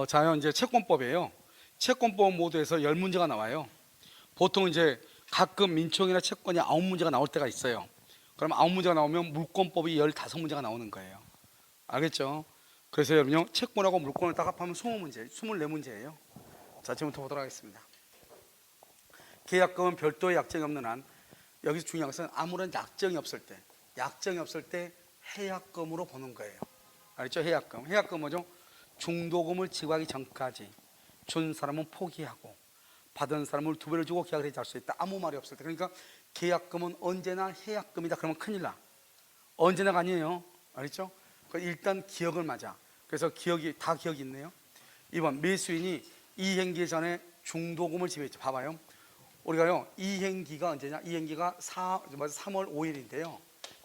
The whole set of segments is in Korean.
자요 이제 채권법이에요. 채권법 모두에서 10문제가 나와요. 보통 이제 가끔 민청이나 채권이 9문제가 나올 때가 있어요. 그럼 9문제가 나오면 물권법이 15문제가 나오는 거예요. 알겠죠? 그래서 여러분요, 채권하고 물권을 딱 합하면 20문제, 24문제예요. 자, 지금부터 보도록 하겠습니다. 계약금은 별도의 약정이 없는 한, 여기서 중요한 것은 아무런 약정이 없을 때 해약금으로 보는 거예요. 알겠죠? 해약금. 해약금 뭐죠? 중도금을 지급하기 전까지 준 사람은 포기하고 받은 사람을 2배를 주고 계약을 해지할 수 있다. 아무 말이 없을 때. 그러니까 계약금은 언제나 해약금이다. 그러면 큰일 나. 언제나가 아니에요. 알겠죠? 일단 기억을 맞아. 그래서 다 기억이 있네요. 2번, 매수인이 이행기 전에 중도금을 지급했죠. 봐봐요. 우리가요, 이행기가 언제냐? 이행기가 3월 5일인데요.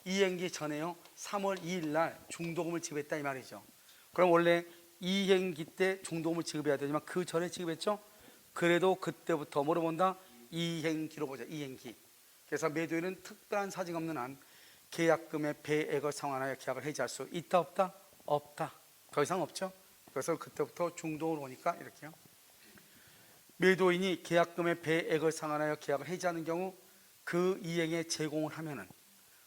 이행기 전에요, 3월 2일 날 중도금을 지급했다 이 말이죠. 그럼 원래 이행기 때 중도금을 지급해야 되지만 그 전에 지급했죠? 그래도 그때부터 뭐로 본다? 이행기로 보자. 이행기. 그래서 매도인은 특별한 사정이 없는 한 계약금의 배액을 상환하여 계약을 해지할 수 있다 없다? 없다. 더 이상 없죠? 그래서 그때부터 중도금으로 보니까 이렇게요. 매도인이 계약금의 배액을 상환하여 계약을 해지하는 경우 그 이행에 제공을 하면은,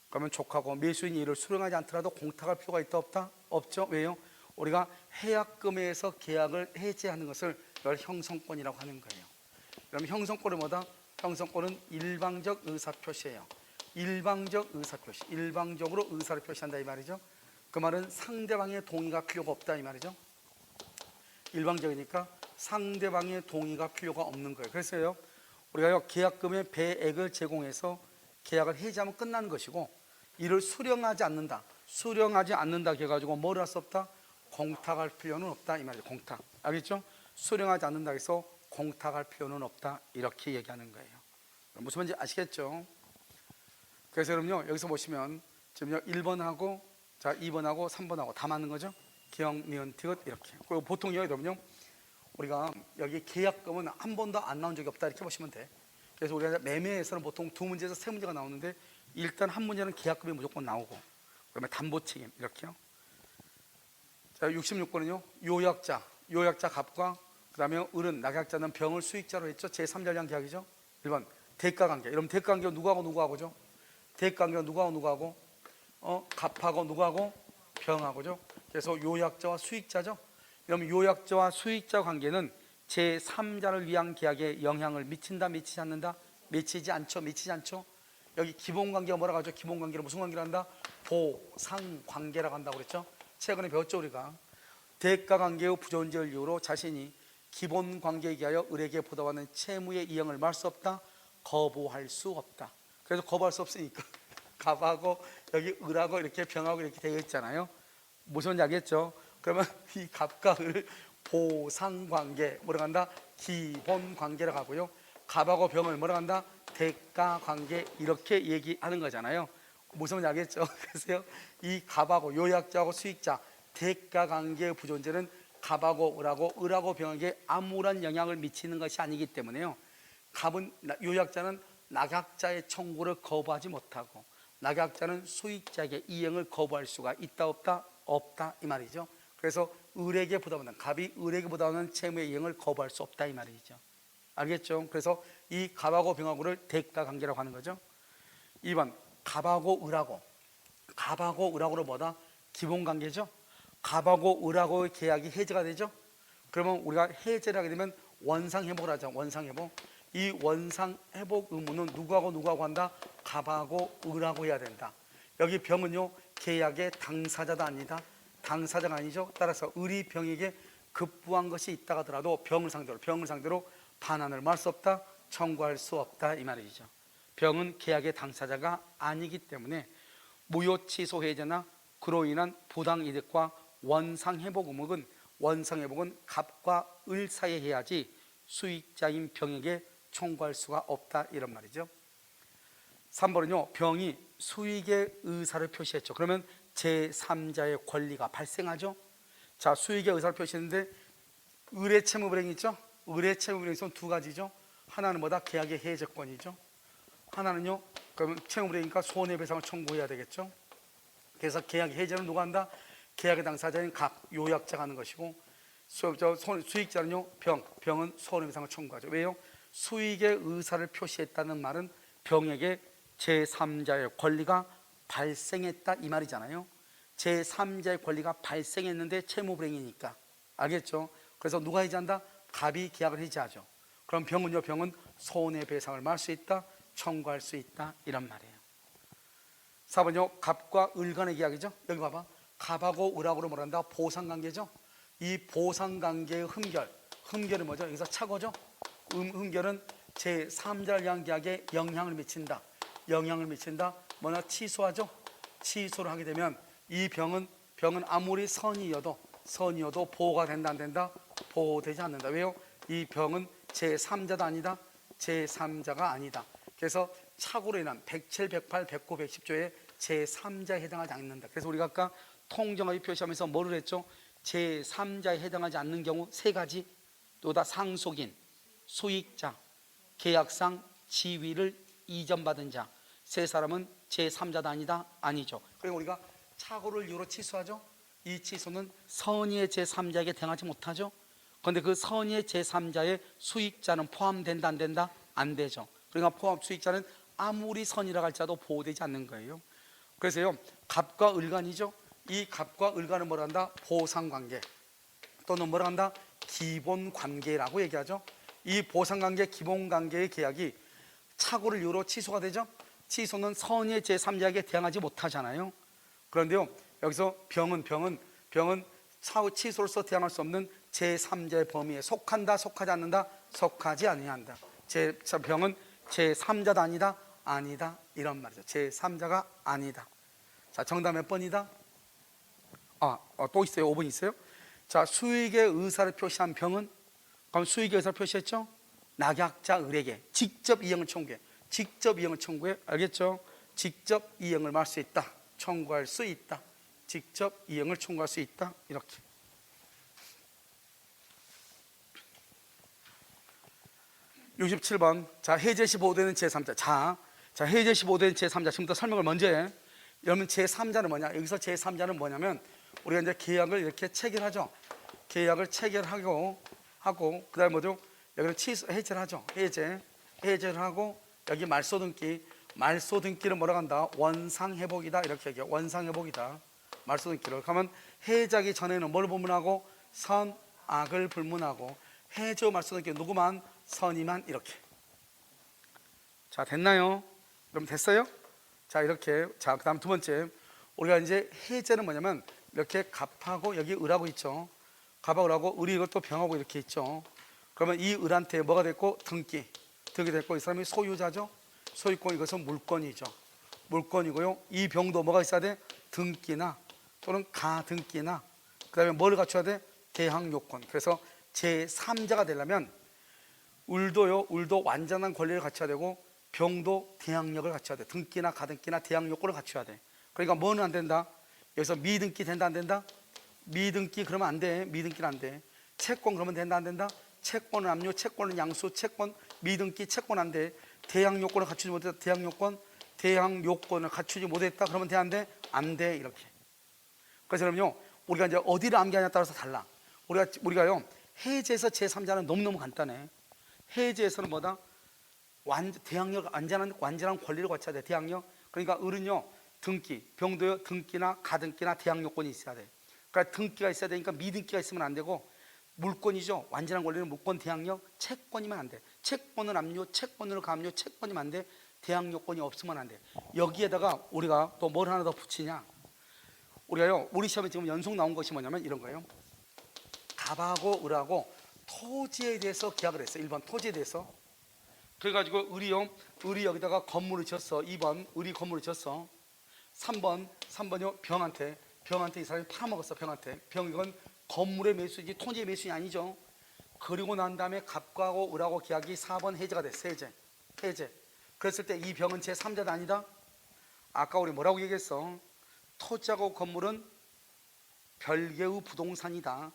그러면 족하고 매수인이 이를 수령하지 않더라도 공탁할 필요가 있다 없다? 없죠. 왜요? 우리가 해약금에서 계약을 해지하는 것을 이걸 형성권이라고 하는 거예요. 그럼 형성권은 뭐다? 형성권은 일방적 의사표시예요. 일방적 의사표시. 일방적으로 의사를 표시한다 이 말이죠. 그 말은 상대방의 동의가 필요가 없다 이 말이죠. 일방적이니까 상대방의 동의가 필요가 없는 거예요. 그래서요, 우리가 계약금의 배액을 제공해서 계약을 해지하면 끝나는 것이고, 이를 수령하지 않는다 해가지고 뭘 할 수 없다? 공탁할 필요는 없다 이 말이죠. 공탁. 알겠죠? 수령하지 않는다 해서 공탁할 필요는 없다 이렇게 얘기하는 거예요. 무슨 말인지 아시겠죠? 그래서 여러분요, 여기서 보시면 지금 1번하고 2번하고 3번하고 다 맞는 거죠? 기억, 니은, 티귿 이렇게. 그리고 보통 여러분요, 우리가 여기 계약금은 한 번도 안 나온 적이 없다 이렇게 보시면 돼. 그래서 우리가 매매에서는 보통 2문제에서 3문제가 나오는데, 일단 한 문제는 계약금이 무조건 나오고, 그다음에 담보책임 이렇게요. 자, 66번은요, 요약자 값과 그다음에 을은 낙약자는 병을 수익자로 했죠. 제3자량 계약이죠. 1번 대가관계. 여러분 대가관계가 누구하고죠? 대가관계가 누구하고 값하고 누구하고? 병하고죠. 그래서 요약자와 수익자죠. 그럼 요약자와 수익자 관계는 제3자를 위한 계약에 영향을 미친다, 미치지 않는다? 미치지 않죠. 여기 기본관계가 뭐라고 하죠? 기본관계를 무슨 관계를 한다? 보상관계라고 한다고 그랬죠. 최근에 배웠죠 우리가. 대가관계의 부존재를 이유로 자신이 기본관계에 기하여 을에게 보답하는 채무의 이행을 말 수 없다? 거부할 수 없다. 그래서 거부할 수 없으니까 갑하고 여기 을하고 이렇게 병하고 이렇게 되어 있잖아요. 무슨 말인지 알겠죠? 그러면 이 갑과 을 보상관계 뭐라고 한다? 기본관계라고 하고요, 갑하고 병을 뭐라고 한다? 대가관계 이렇게 얘기하는 거잖아요. 무슨 말인지 알겠죠? 그래서 이 갑하고 요약자하고 수익자 대가관계의 부존재는 갑하고 을하고 병에게 아무런 영향을 미치는 것이 아니기 때문에요, 요약자는 낙약자의 청구를 거부하지 못하고 낙약자는 수익자에게 이행을 거부할 수가 있다 없다? 없다 이 말이죠. 그래서 을에게 부담하는, 갑이 을에게 부담하는 채무의 이행을 거부할 수 없다 이 말이죠. 알겠죠? 그래서 이 갑하고 병하고를 대가관계라고 하는 거죠. 2번 갑하고 을하고는 뭐다? 기본관계죠. 갑하고 을하고의 계약이 해제가 되죠. 그러면 우리가 해제를 하게 되면 원상회복을 하죠. 원상회복. 이 원상회복 의무는 누구하고 한다? 갑하고 을하고 해야 된다. 여기 병은요, 계약의 당사자도 아니다. 당사자가 아니죠. 따라서 을이 병에게 급부한 것이 있다 하더라도 병을 상대로 반환을 말 수 없다, 청구할 수 없다 이 말이죠. 병은 계약의 당사자가 아니기 때문에 무효 취소 해제나 그로 인한 부당 이득과 원상회복 원상회복은 갑과 을 사이에 해야지 수익자인 병에게 청구할 수가 없다 이런 말이죠. 3번은요, 병이 수익의 의사를 표시했죠. 그러면 제3자의 권리가 발생하죠. 자, 수익의 의사를 표시했는데 을의 채무불이행이 있죠. 을의 채무불이행이 있으면 두 가지죠. 하나는 뭐다? 계약의 해제권이죠. 하나는요, 그러면 채무불이행이니까 손해배상을 청구해야 되겠죠. 그래서 계약의 해제는 누가 한다? 계약의 당사자인 각 요약자가 하는 것이고, 수익자는요 병은 손해배상을 청구하죠. 왜요? 수익의 의사를 표시했다는 말은 병에게 제3자의 권리가 발생했다 이 말이잖아요. 제3자의 권리가 발생했는데 채무불이행이니까, 알겠죠? 그래서 누가 해지한다? 갑이 계약을 해지하죠. 그럼 병은요, 병은 손해배상을 말할 수 있다, 청구할 수 있다 이런 말이에요. 4번요, 갑과 을 간의 계약이죠. 여기 봐봐, 갑하고 을하고로 뭐란다? 보상관계죠. 이 보상관계의 흠결이 뭐죠? 여기서 착오죠. 흠결은 제3자를 위한 계약에 영향을 미친다. 뭐냐? 취소하죠. 취소를 하게 되면 이 병은 아무리 선이어도 보호가 된다 안 된다? 보호되지 않는다. 왜요? 이 병은 제3자도 아니다, 제3자가 아니다. 그래서 착오로 인한 107, 108, 109, 110조에 제3자에 해당하지 않는다. 그래서 우리가 아까 통정하게 표시하면서 뭐를 했죠? 제3자에 해당하지 않는 경우 세 가지, 또다 상속인, 수익자, 계약상 지위를 이전받은 자, 세 사람은 제3자도 아니다? 아니죠. 그리고 우리가 착오를 이유로 취소하죠. 이 취소는 선의의 제3자에게 대응하지 못하죠. 그런데 그 선의의 제3자의 수익자는 포함된다 안 된다? 안 되죠. 그러니까 포함 수익자는 아무리 선이라고 할지라도 보호되지 않는 거예요. 그래서요, 갑과 을간이죠. 이 갑과 을간은 뭐라 한다? 보상관계, 또는 뭐라 한다? 기본관계라고 얘기하죠. 이 보상관계, 기본관계의 계약이 착오를 이유로 취소가 되죠. 취소는 선의의 제3자에게 대항하지 못하잖아요. 그런데요, 여기서 병은 차후 취소로서 대항할 수 없는 제3자의 범위에 속한다, 속하지 않는다? 속하지 아니한다. 병은 제3자도 아니다? 아니다 이런 말이죠. 제3자가 아니다. 자, 정답 몇 번이다? 또 있어요. 5번 있어요. 자, 수익의 의사를 표시한 병은, 그럼 수익의 의사를 표시했죠? 낙약자 을에게 직접 이행을 청구해. 직접 이행을 청구해. 알겠죠? 직접 이행을 말할 수 있다, 청구할 수 있다. 직접 이행을 청구할 수 있다. 이렇게. (67번) 자, 해제시 보호되는 제3자. 자, 해제시 보호되는 제3자 지금부터 설명을 먼저 해. 여러분, 제3자는 뭐냐? 여기서 제3자는 뭐냐면 우리가 이제 계약을 이렇게 체결하죠. 계약을 체결하고 그다음에 뭐죠? 여기는 해제를 하죠. 해제를 하고 여기 말소등기를 뭐라고 한다? 원상회복이다 이렇게 얘기해요. 원상회복이다, 말소등기를. 그러면 해제하기 전에는 뭘 불문하고? 선, 악을 불문하고, 해제 말소등기 누구만? 선이만. 이렇게. 자, 됐나요? 그럼 됐어요? 자, 이렇게. 자, 그 다음 두 번째, 우리가 이제 해제는 뭐냐면 이렇게 갑하고 여기 을하고 있죠. 갑하고 을하고, 을이 이것도 병하고 이렇게 있죠. 그러면 이 을한테 뭐가 됐고? 등기 됐고, 이 사람이 소유자죠. 소유권, 이것은 물권이죠. 물권이고요. 이 병도 뭐가 있어야 돼? 등기나 또는 가등기나, 그 다음에 뭐를 갖춰야 돼? 대항요건. 그래서 제3자가 되려면 을도 완전한 권리를 갖춰야 되고, 병도 대항력을 갖춰야 돼. 등기나 가등기나 대항요건을 갖춰야 돼. 그러니까 뭐는 안 된다? 여기서 미등기 된다 안 된다? 미등기 그러면 안 돼. 미등기는 안 돼. 채권 그러면 된다 안 된다? 채권은 압류, 채권은 양수, 채권 미등기, 채권 안 돼. 대항요건을 갖추지 못했다. 대항요건을 갖추지 못했다. 그러면 돼 안 돼? 안 돼. 이렇게. 그래서 그럼요, 우리가 이제 어디를 암기하냐에 따라서 달라. 우리가요, 해제에서 제3자는 너무너무 간단해. 해제에서는 뭐다? 대항력, 완전한 권리를 갖춰야 돼. 대항력. 그러니까 을은요, 등기, 병도요, 등기나 가등기나 대항요건이 있어야 돼. 그러니까 등기가 있어야 되니까 미등기가 있으면 안 되고, 물권이죠. 완전한 권리는 물권, 대항력, 채권이면 안 돼. 채권은 압류, 채권으로 가압류, 채권이면 안 돼. 대항요건이 없으면 안 돼. 여기에다가 우리가 또 뭘 하나 더 붙이냐? 우리가요, 우리 시험에 지금 연속 나온 것이 뭐냐면 이런 거예요. 갑하고 을하고 토지에 대해서 계약을 했어. 1번 토지에 대해서. 그래가지고 을이 여기다가 건물을 지었어. 2번 을이 건물을 지었어. 3번요, 병한테 이 사람이 팔아먹었어. 병 이건 건물의 매수지 토지의 매수이 아니죠. 그리고 난 다음에 갑하고 을하고 계약이 4번 해제가 됐어. 해제. 그랬을 때 이 병은 제3자도 아니다? 아까 우리 뭐라고 얘기했어? 토지하고 건물은 별개의 부동산이다.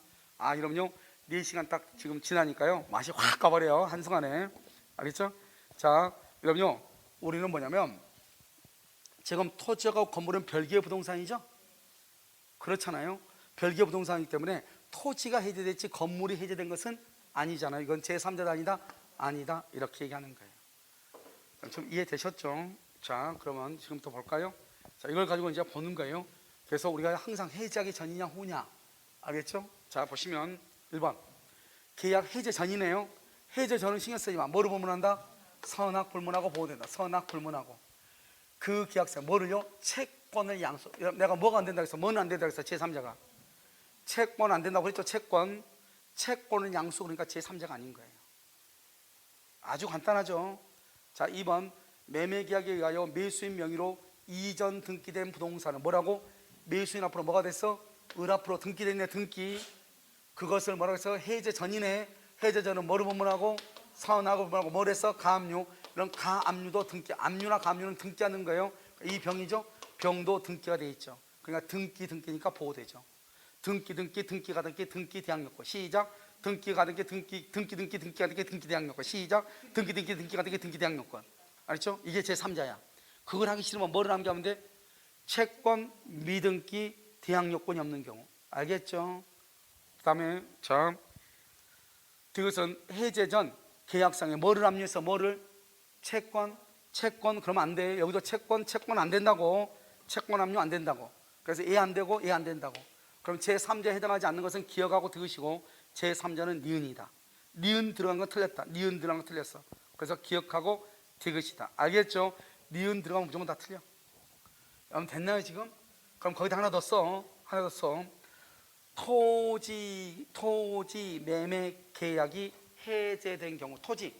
이러면요, 4시간 딱 지금 지나니까요, 맛이 확 가버려요. 한순간에. 알겠죠? 자, 그럼요, 우리는 뭐냐면 지금 토지하고 건물은 별개의 부동산이죠? 그렇잖아요. 별개의 부동산이기 때문에 토지가 해제됐지 건물이 해제된 것은 아니잖아요. 이건 제3자도 아니다? 아니다. 이렇게 얘기하는 거예요. 좀 이해되셨죠? 자, 그러면 지금부터 볼까요? 자, 이걸 가지고 이제 보는 거예요. 그래서 우리가 항상 해제하기 전이냐 후냐, 알겠죠? 자, 보시면 1번 계약 해제 전이네요. 해제 전은 신경 쓰지 마. 뭐를 불문한다? 선악 불문하고 보호된다. 선악 불문하고. 그 계약서 뭐를요? 채권을 양수. 내가 뭐가 안 된다고 했어? 뭐는 안 된다고 했어? 제3자가 채권 안 된다고 그랬죠? 채권은 양수. 그러니까 제3자가 아닌 거예요. 아주 간단하죠. 자, 2번 매매계약에 의하여 매수인 명의로 이전 등기된 부동산은 뭐라고? 매수인 앞으로 뭐가 됐어? 을 앞으로 등기됐네. 등기. 그것을 뭐라고 해서 해제 전이네. 해제 전은 뭐를 법문하고? 선악을 법문하고. 뭘 했어? 가압류. 이런 가압류도 등기. 압류나 가압류는 등기하는 거예요. 이 병이죠. 병도 등기가 돼 있죠. 그러니까 등기니까 보호되죠. 등기 대항력권. 시작. 등기가 등기 대항력권. 시작. 등기 대항력권. 알았죠? 이게 제3자야. 그걸 하기 싫으면 뭐를 남기하면 돼? 채권 미등기 대항력권이 없는 경우. 알겠죠? 그 다음에 자, 이것은 해제 전 계약상에 뭐를 압류해서 뭐를? 채권 그러면 안 돼. 여기도 채권 안 된다고. 채권 압류 안 된다고. 그래서 얘 안 되고 얘 안 된다고. 그럼 제3자에 해당하지 않는 것은 기억하고 들으시고, 제3자는 니은이다. 니은 들어간 건 틀렸다. 니은 들어간 건 틀렸어. 그래서 기억하고 디귿이다. 알겠죠? 니은 들어가면 무조건 다 틀려. 여러분 됐나요 지금? 그럼 거기다 하나 더 써. 토지 매매 계약이 해제된 경우. 토지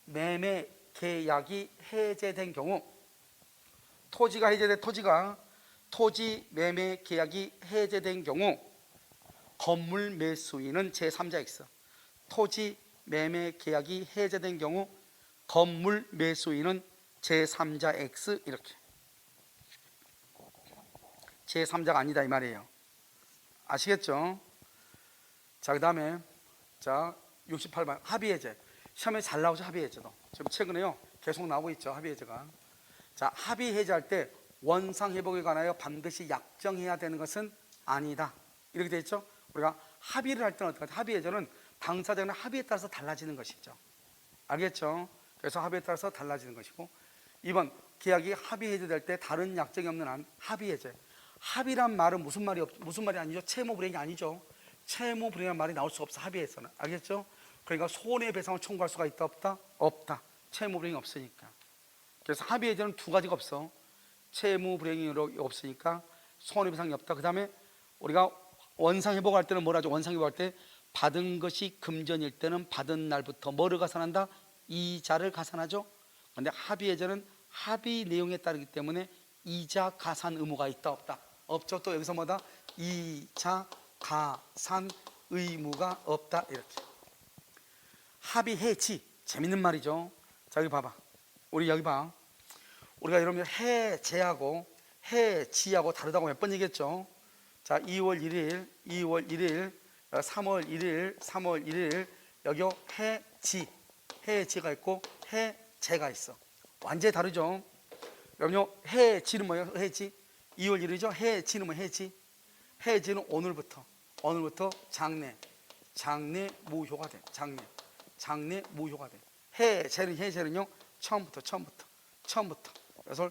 매매 계약이 해제된 경우. 토지 매매 계약이 해제된 경우 건물 매수인은 제3자X. 토지 매매 계약이 해제된 경우 건물 매수인은 제3자 X. 이렇게 제3자가 아니다 이 말이에요. 아시겠죠? 자, 그 다음에 자 68번 합의해제. 시험에 잘 나오죠. 합의해제도 지금 최근에요 계속 나오고 있죠. 합의해제가. 자, 합의해제할 때 원상회복에 관하여 반드시 약정해야 되는 것은 아니다. 이렇게 되어 있죠. 우리가 합의를 할 때는 어떻게 하죠? 합의해제는 당사자는 합의에 따라서 달라지는 것이죠. 알겠죠? 그래서 합의에 따라서 달라지는 것이고, 2번 계약이 합의해제될 때 다른 약정이 없는 한 합의해제. 합의란 말은 무슨 말이 아니죠? 채무불이행이 아니죠. 채무불이행이라는 말이 나올 수가 없어. 합의에서는. 알겠죠? 그러니까 손해배상을 청구할 수가 있다 없다? 없다. 채무불이행이 없으니까. 그래서 합의해제는 두 가지가 없어. 채무불이행이 없으니까 손해배상이 없다. 그 다음에 우리가 원상회복할 때는 뭐라죠? 원상회복할 때 받은 것이 금전일 때는 받은 날부터 뭐를 가산한다? 이자를 가산하죠. 그런데 합의해제는 합의 내용에 따르기 때문에 이자 가산 의무가 있다 없다? 없죠. 또 여기서 뭐다? 이자 가산 의무가 없다. 이렇게. 합의해지. 재밌는 말이죠. 자, 여기 봐봐. 우리 여기 봐. 우리가 여러분 해제하고 해지하고 다르다고 몇 번 얘기했죠. 자, 2월 1일 3월 1일 여기 해지가 있고 해제가 있어. 완전히 다르죠. 여러분요, 해지는 뭐예요? 해지 2월 1일이죠. 해지는 뭐? 해지는 오늘부터 장래 무효가 돼. 장래 무효가 돼. 해제는요 처음부터. 그래서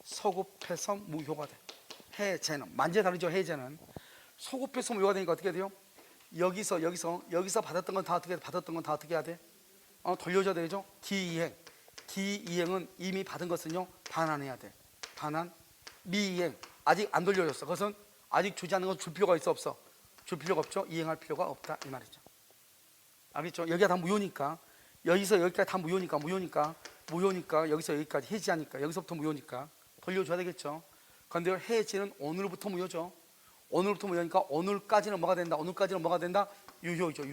소급해서 무효가 돼. 해제는 완전히 다르죠. 해제는 소급해서 무효가 되니까 어떻게 돼요? 여기서 받았던 건 다 어떻게 해야 돼? 돌려줘야 되죠. 기이행은 이미 받은 것은요 반환해야 돼. 반환. 미이행 아직 안 돌려줬어. 그것은 아직 주지 않는 건 줄 필요가 있어 없어? 줄 필요가 없죠. 이행할 필요가 없다 이 말이죠. 알겠죠? 여기가 다 무효니까. 여기서 여기까지 다 무효니까 여기서 여기까지 해지하니까 여기서부터 무효니까 돌려줘야 되겠죠. 그런데 해지는 오늘부터 무효죠. 오늘부터 무효니까 오늘까지는 뭐가 된다? 유효죠.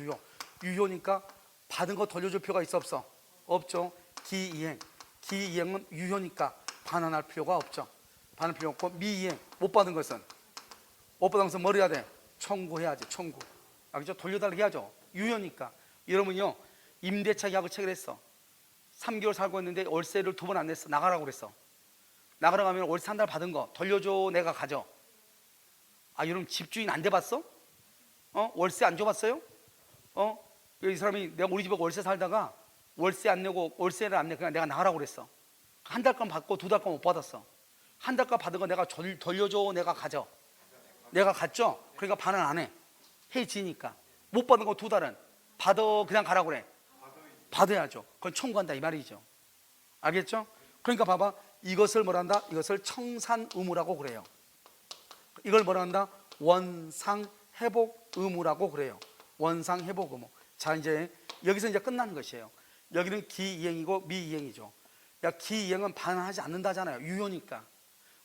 유효니까 받은 거 돌려줄 필요가 있어 없어? 없죠. 기이행은 유효니까 반환할 필요가 없죠. 반환할 필요 없고, 미이행 못 받은 것은 뭘 해야 돼? 청구해야지. 청구. 알겠죠? 돌려달라고 해야죠. 유효니까. 여러분요 임대차 계약을 체결했어. 3개월 살고 있는데 월세를 2번 안 냈어. 나가라고 그랬어. 나가라고 하면 월세 한 달 받은 거 돌려줘. 내가 가져. 여러분 집주인 안 돼봤어? 월세 안 줘봤어요? 이 사람이 내가 우리 집에 월세 살다가 월세 안 내고 월세를 안 내 그냥 내가 나가라고 그랬어. 한 달간 받고 두 달간 못 받았어. 한 달간 받은 거 내가 돌려줘. 내가 가져. 내가 갔죠. 그러니까 반환 안 해. 해지니까 못 받은 거 두 달은 받아. 그냥 가라고 그래. 받아야죠. 그건 청구한다 이 말이죠. 알겠죠? 그러니까 봐봐, 이것을 뭐라 한다? 이것을 청산 의무라고 그래요. 이걸 뭐라 한다? 원상 회복 의무라고 그래요. 원상 회복 의무. 자, 이제 여기서 이제 끝나는 것이에요. 여기는 기이행이고 미이행이죠. 야, 기이행은 반환하지 않는다잖아요. 유효니까.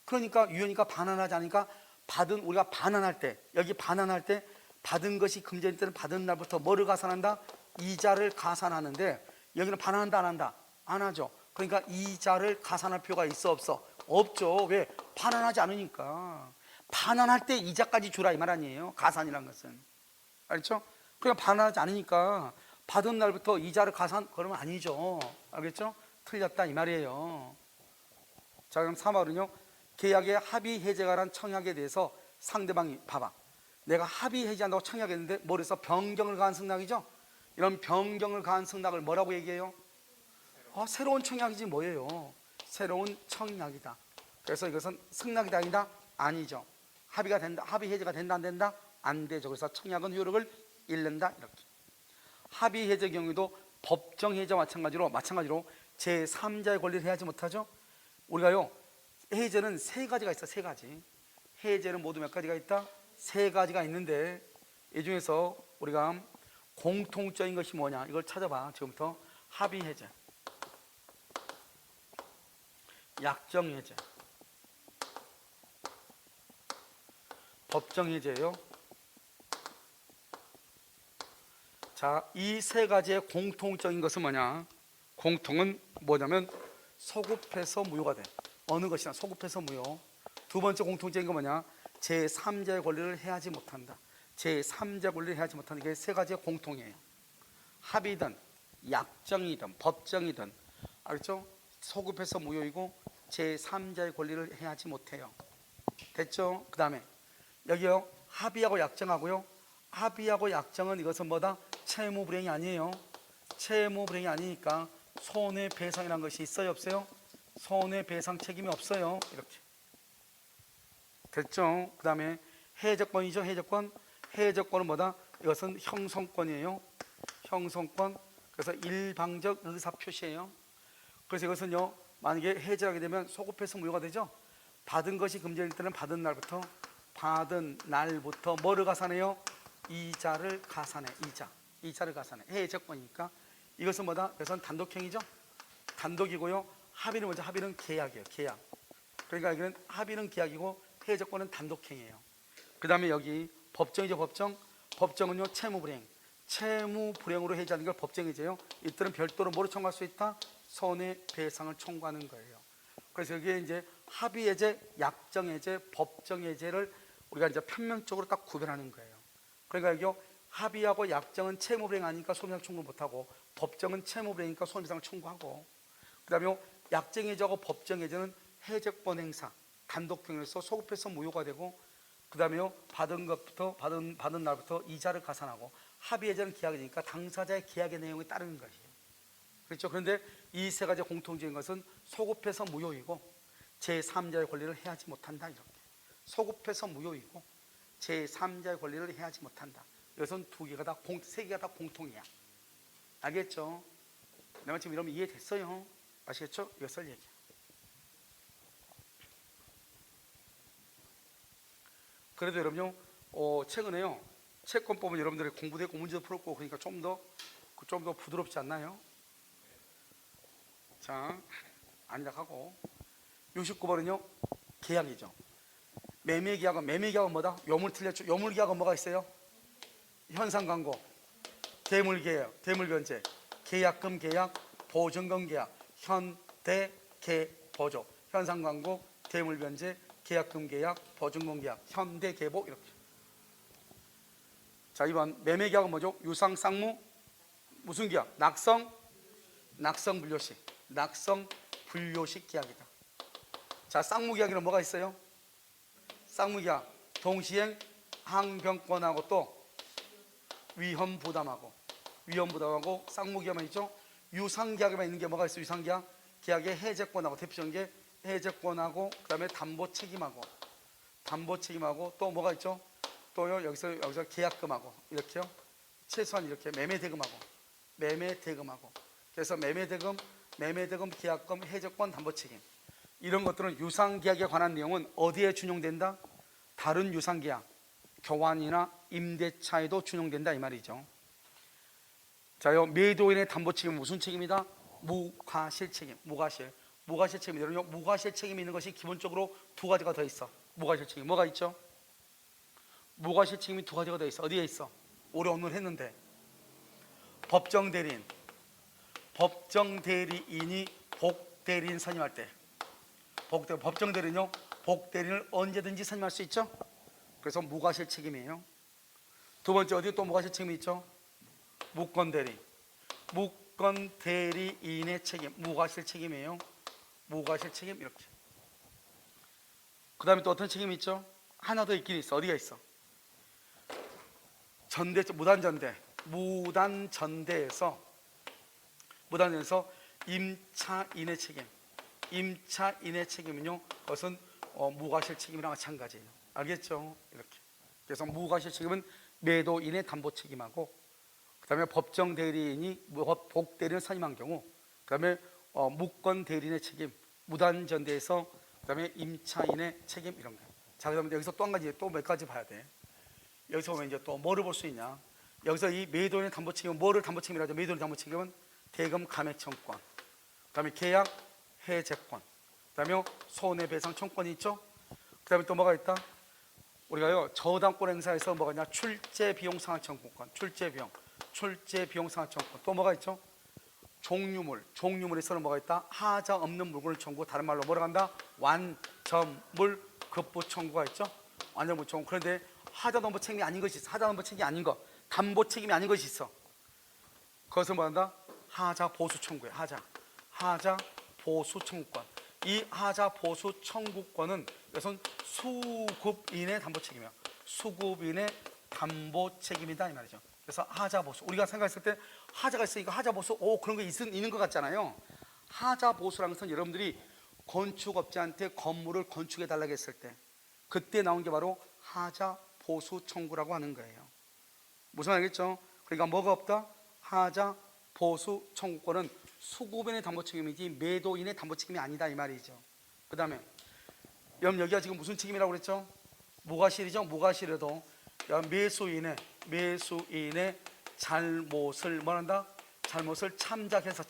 그러니까 유효니까 반환하지 않으니까 받은, 우리가 반환할 때, 여기 반환할 때 받은 것이 금전일 때는 받은 날부터 뭐를 가산한다? 이자를 가산하는데, 여기는 반환한다 안 한다? 안 하죠. 그러니까 이자를 가산할 필요가 있어 없어? 없죠. 왜? 반환하지 않으니까. 반환할 때 이자까지 주라 이 말 아니에요. 가산이란 것은. 알겠죠? 그러니까 반환하지 않으니까 받은 날부터 이자를 가산, 그러면 아니죠. 알겠죠? 틀렸다 이 말이에요. 자, 그럼 3월은요, 계약의 합의 해제가 란 청약에 대해서 상대방이, 봐봐, 내가 합의 해제한다고 청약했는데 뭘 해서 변경을 가한 승낙이죠. 이런 변경을 가한 승낙을 뭐라고 얘기해요? 새로운 청약이지 뭐예요. 새로운 청약이다. 그래서 이것은 승낙이다 아니다? 아니죠. 합의가 된다, 합의 해제가 된다 안 된다? 안 되죠. 그래서 청약은 효력을 잃는다 이렇게. 합의 해제 경우도 법정 해제와 마찬가지로 제3자의 권리를 해하지 못하죠. 우리가요, 해제는 세 가지가 있어. 세 가지. 해제는 모두 몇 가지가 있다? 세 가지가 있는데, 이 중에서 우리가 공통적인 것이 뭐냐, 이걸 찾아봐. 지금부터 합의 해제, 약정 해제, 법정 해제예요. 자, 이 세 가지의 공통적인 것은 뭐냐? 공통은 뭐냐면 소급해서 무효가 돼. 어느 것이나 소급해서 무효. 두 번째 공통적인 건 뭐냐? 제3자의 권리를 해하지 못한다. 제3자 권리를 해하지 못하는 게 세 가지의 공통이에요. 합의든 약정이든 법정이든, 알겠죠? 소급해서 무효이고 제3자의 권리를 해하지 못해요. 됐죠? 그 다음에 여기요, 합의하고 약정하고요. 합의하고 약정은 이것은 뭐다? 채무불이행이 아니에요. 채무불이행이 아니니까 손해배상이라는 것이 있어요 없어요? 손해배상 책임이 없어요. 이렇게 됐죠? 그 다음에 해적권이죠. 해적권은 뭐다? 이것은 형성권이에요. 형성권. 그래서 일방적 의사표시예요. 그래서 이것은요, 만약에 해제하게 되면 소급해서 무효가 되죠. 받은 것이 금전일 때는 받은 날부터 뭐를 가산해요? 이자를 가산해. 이자를 가산해. 해적권이니까. 이것은 뭐다? 이것은 단독행위죠. 단독이고요. 합의는 계약이에요. 계약. 그러니까 이건 합의는 계약이고 해적권은 단독행위예요. 그 다음에 여기 법정이죠. 법정은요, 채무불이행으로 해제하는 걸 법정해제예요. 이때는 별도로 뭐를 청구할 수 있다? 손해배상을 청구하는 거예요. 그래서 여기에 이제 합의해제, 약정해제, 법정해제를 우리가 이제 편명적으로 딱 구별하는 거예요. 그러니까 여기 합의하고 약정은 채무불이행 아니니까 손해배상 청구 못하고, 법정은 채무불이행이니까 손해배상을 청구하고, 그 다음에 약정해제하고 법정해제는 해적권 행사, 단독행위로서 소급해서 무효가 되고, 그 다음에 받은 날부터 이자를 가산하고, 합의해제는 계약이니까 당사자의 계약의 내용에 따르는 것이에요. 그렇죠? 그런데 이 세 가지 공통적인 것은 소급해서 무효이고 제3자의 권리를 해하지 못한다. 이렇게. 소급해서 무효이고 제3자의 권리를 해하지 못한다. 이것은 세 개가 다 공통이야. 알겠죠? 내가 지금 이러면 이해됐어요? 아시겠죠? 이것을 얘기해. 그래도 여러분요, 최근에요, 채권법은 여러분들이 공부되고 문제도 풀었고, 그러니까 좀 더 부드럽지 않나요? 자, 안락하고 69번은요, 계약이죠. 매매계약은 뭐다? 요물 틀렸죠. 요물계약은 뭐가 있어요? 현상광고, 대물계약, 대물변제, 계약금 계약, 보증금 계약, 현대계보조, 현상광고, 대물변제, 계약금 계약, 보증금 계약, 현대계보 이렇게. 자, 2번 매매계약은 뭐죠? 유상쌍무, 무슨 계약? 낙성분료식 계약이다. 자, 쌍무계약에는 뭐가 있어요? 쌍무계약 동시행 항변권하고 또 위험 부담하고 쌍무계약만 있죠. 유상계약에만 있는 게 뭐가 있어? 유상계약 계약의 해제권하고 대표적인 게 해제권하고 그다음에 담보 책임하고 또 뭐가 있죠? 또요 여기서 계약금하고 이렇게요. 최소한 이렇게 매매대금하고 그래서 매매대금, 계약금, 해제권, 담보 책임 이런 것들은 유상계약에 관한 내용은 어디에 준용된다? 다른 유상계약, 교환이나 임대차에도 준용된다 이 말이죠. 자요, 매도인의 담보 책임은 무슨 책임이다? 무과실 책임. 무과실 책임이거든요. 무과실 책임이 있는 것이 기본적으로 두 가지가 더 있어. 무과실 책임 뭐가 있죠? 무과실 책임이 두 가지가 더 있어. 어디에 있어? 오래 오늘 했는데 법정 대리인이 복대리인 선임할 때 법정 대리인요 복대리인을 언제든지 선임할 수 있죠. 그래서 무과실 책임이에요. 두 번째 어디 또 무과실 책임이 있죠? 무권 대리인의 책임 무과실 책임이에요. 무과실 책임 이렇게. 그 다음에 또 어떤 책임이 있죠? 하나 더 있긴 있어. 어디가 있어? 무단전대에서 임차인의 책임은요 그것은 무과실 책임이랑 마찬가지예요. 알겠죠? 이렇게. 그래서 무과실 책임은 매도인의 담보 책임하고 그 다음에 법정 대리인이 복대리인을 선임한 경우 그 다음에 무권 대리인의 책임 무단전대에서 그 다음에 임차인의 책임 이런 거예요. 자, 그러면 여기서 또 한 가지 또 몇 가지 봐야 돼. 여기서 보면 이제 또 뭐를 볼 수 있냐? 여기서 이 매도인의 담보 책임은 뭐를 담보 책임이라고 하죠? 매도인의 담보 책임은 대금 감액청권, 그다음에 계약 해제권, 그다음에 손해배상 청권이 있죠. 그다음에 또 뭐가 있다? 우리가요 저당권 행사에서 뭐가 있냐? 출제비용 상환청구권, 출제비용 상환청구권. 또 뭐가 있죠? 종류물에서는 뭐가 있다? 하자 없는 물건을 청구, 다른 말로 뭐라고 한다? 완전물 급부 청구가 있죠. 완전물 청구. 그런데 하자 담보 책임이 아닌 것이 있어. 하자 담보 책임이 아닌 거, 담보 책임이 아닌 것이 있어. 그것을 뭐한다? 하자 보수 청구에 하자 보수 청구권. 이 하자 보수 청구권은 이것은 수급인의 담보 책임이야. 수급인의 담보 책임이다 이 말이죠. 그래서 하자 보수. 우리가 생각했을 때 하자가 있으니까 하자 보수, 그런 거 있는 것 같잖아요. 하자 보수라는 것은 여러분들이 건축업자한테 건물을 건축해 달라고 했을 때 그때 나온 게 바로 하자 보수 청구라고 하는 거예요. 무슨 말이겠죠? 그러니까 뭐가 없다? 하자 보수 청구권은 수급인의 담보 책임이지 매도인의 담보 책임이 아니다 이 말이죠. 그 다음에 여기가 지금 무슨 책임이라고 그랬죠? 무과실이죠. 무과실에도 매수인의 잘못을 뭐한다? 잘못을 참작해서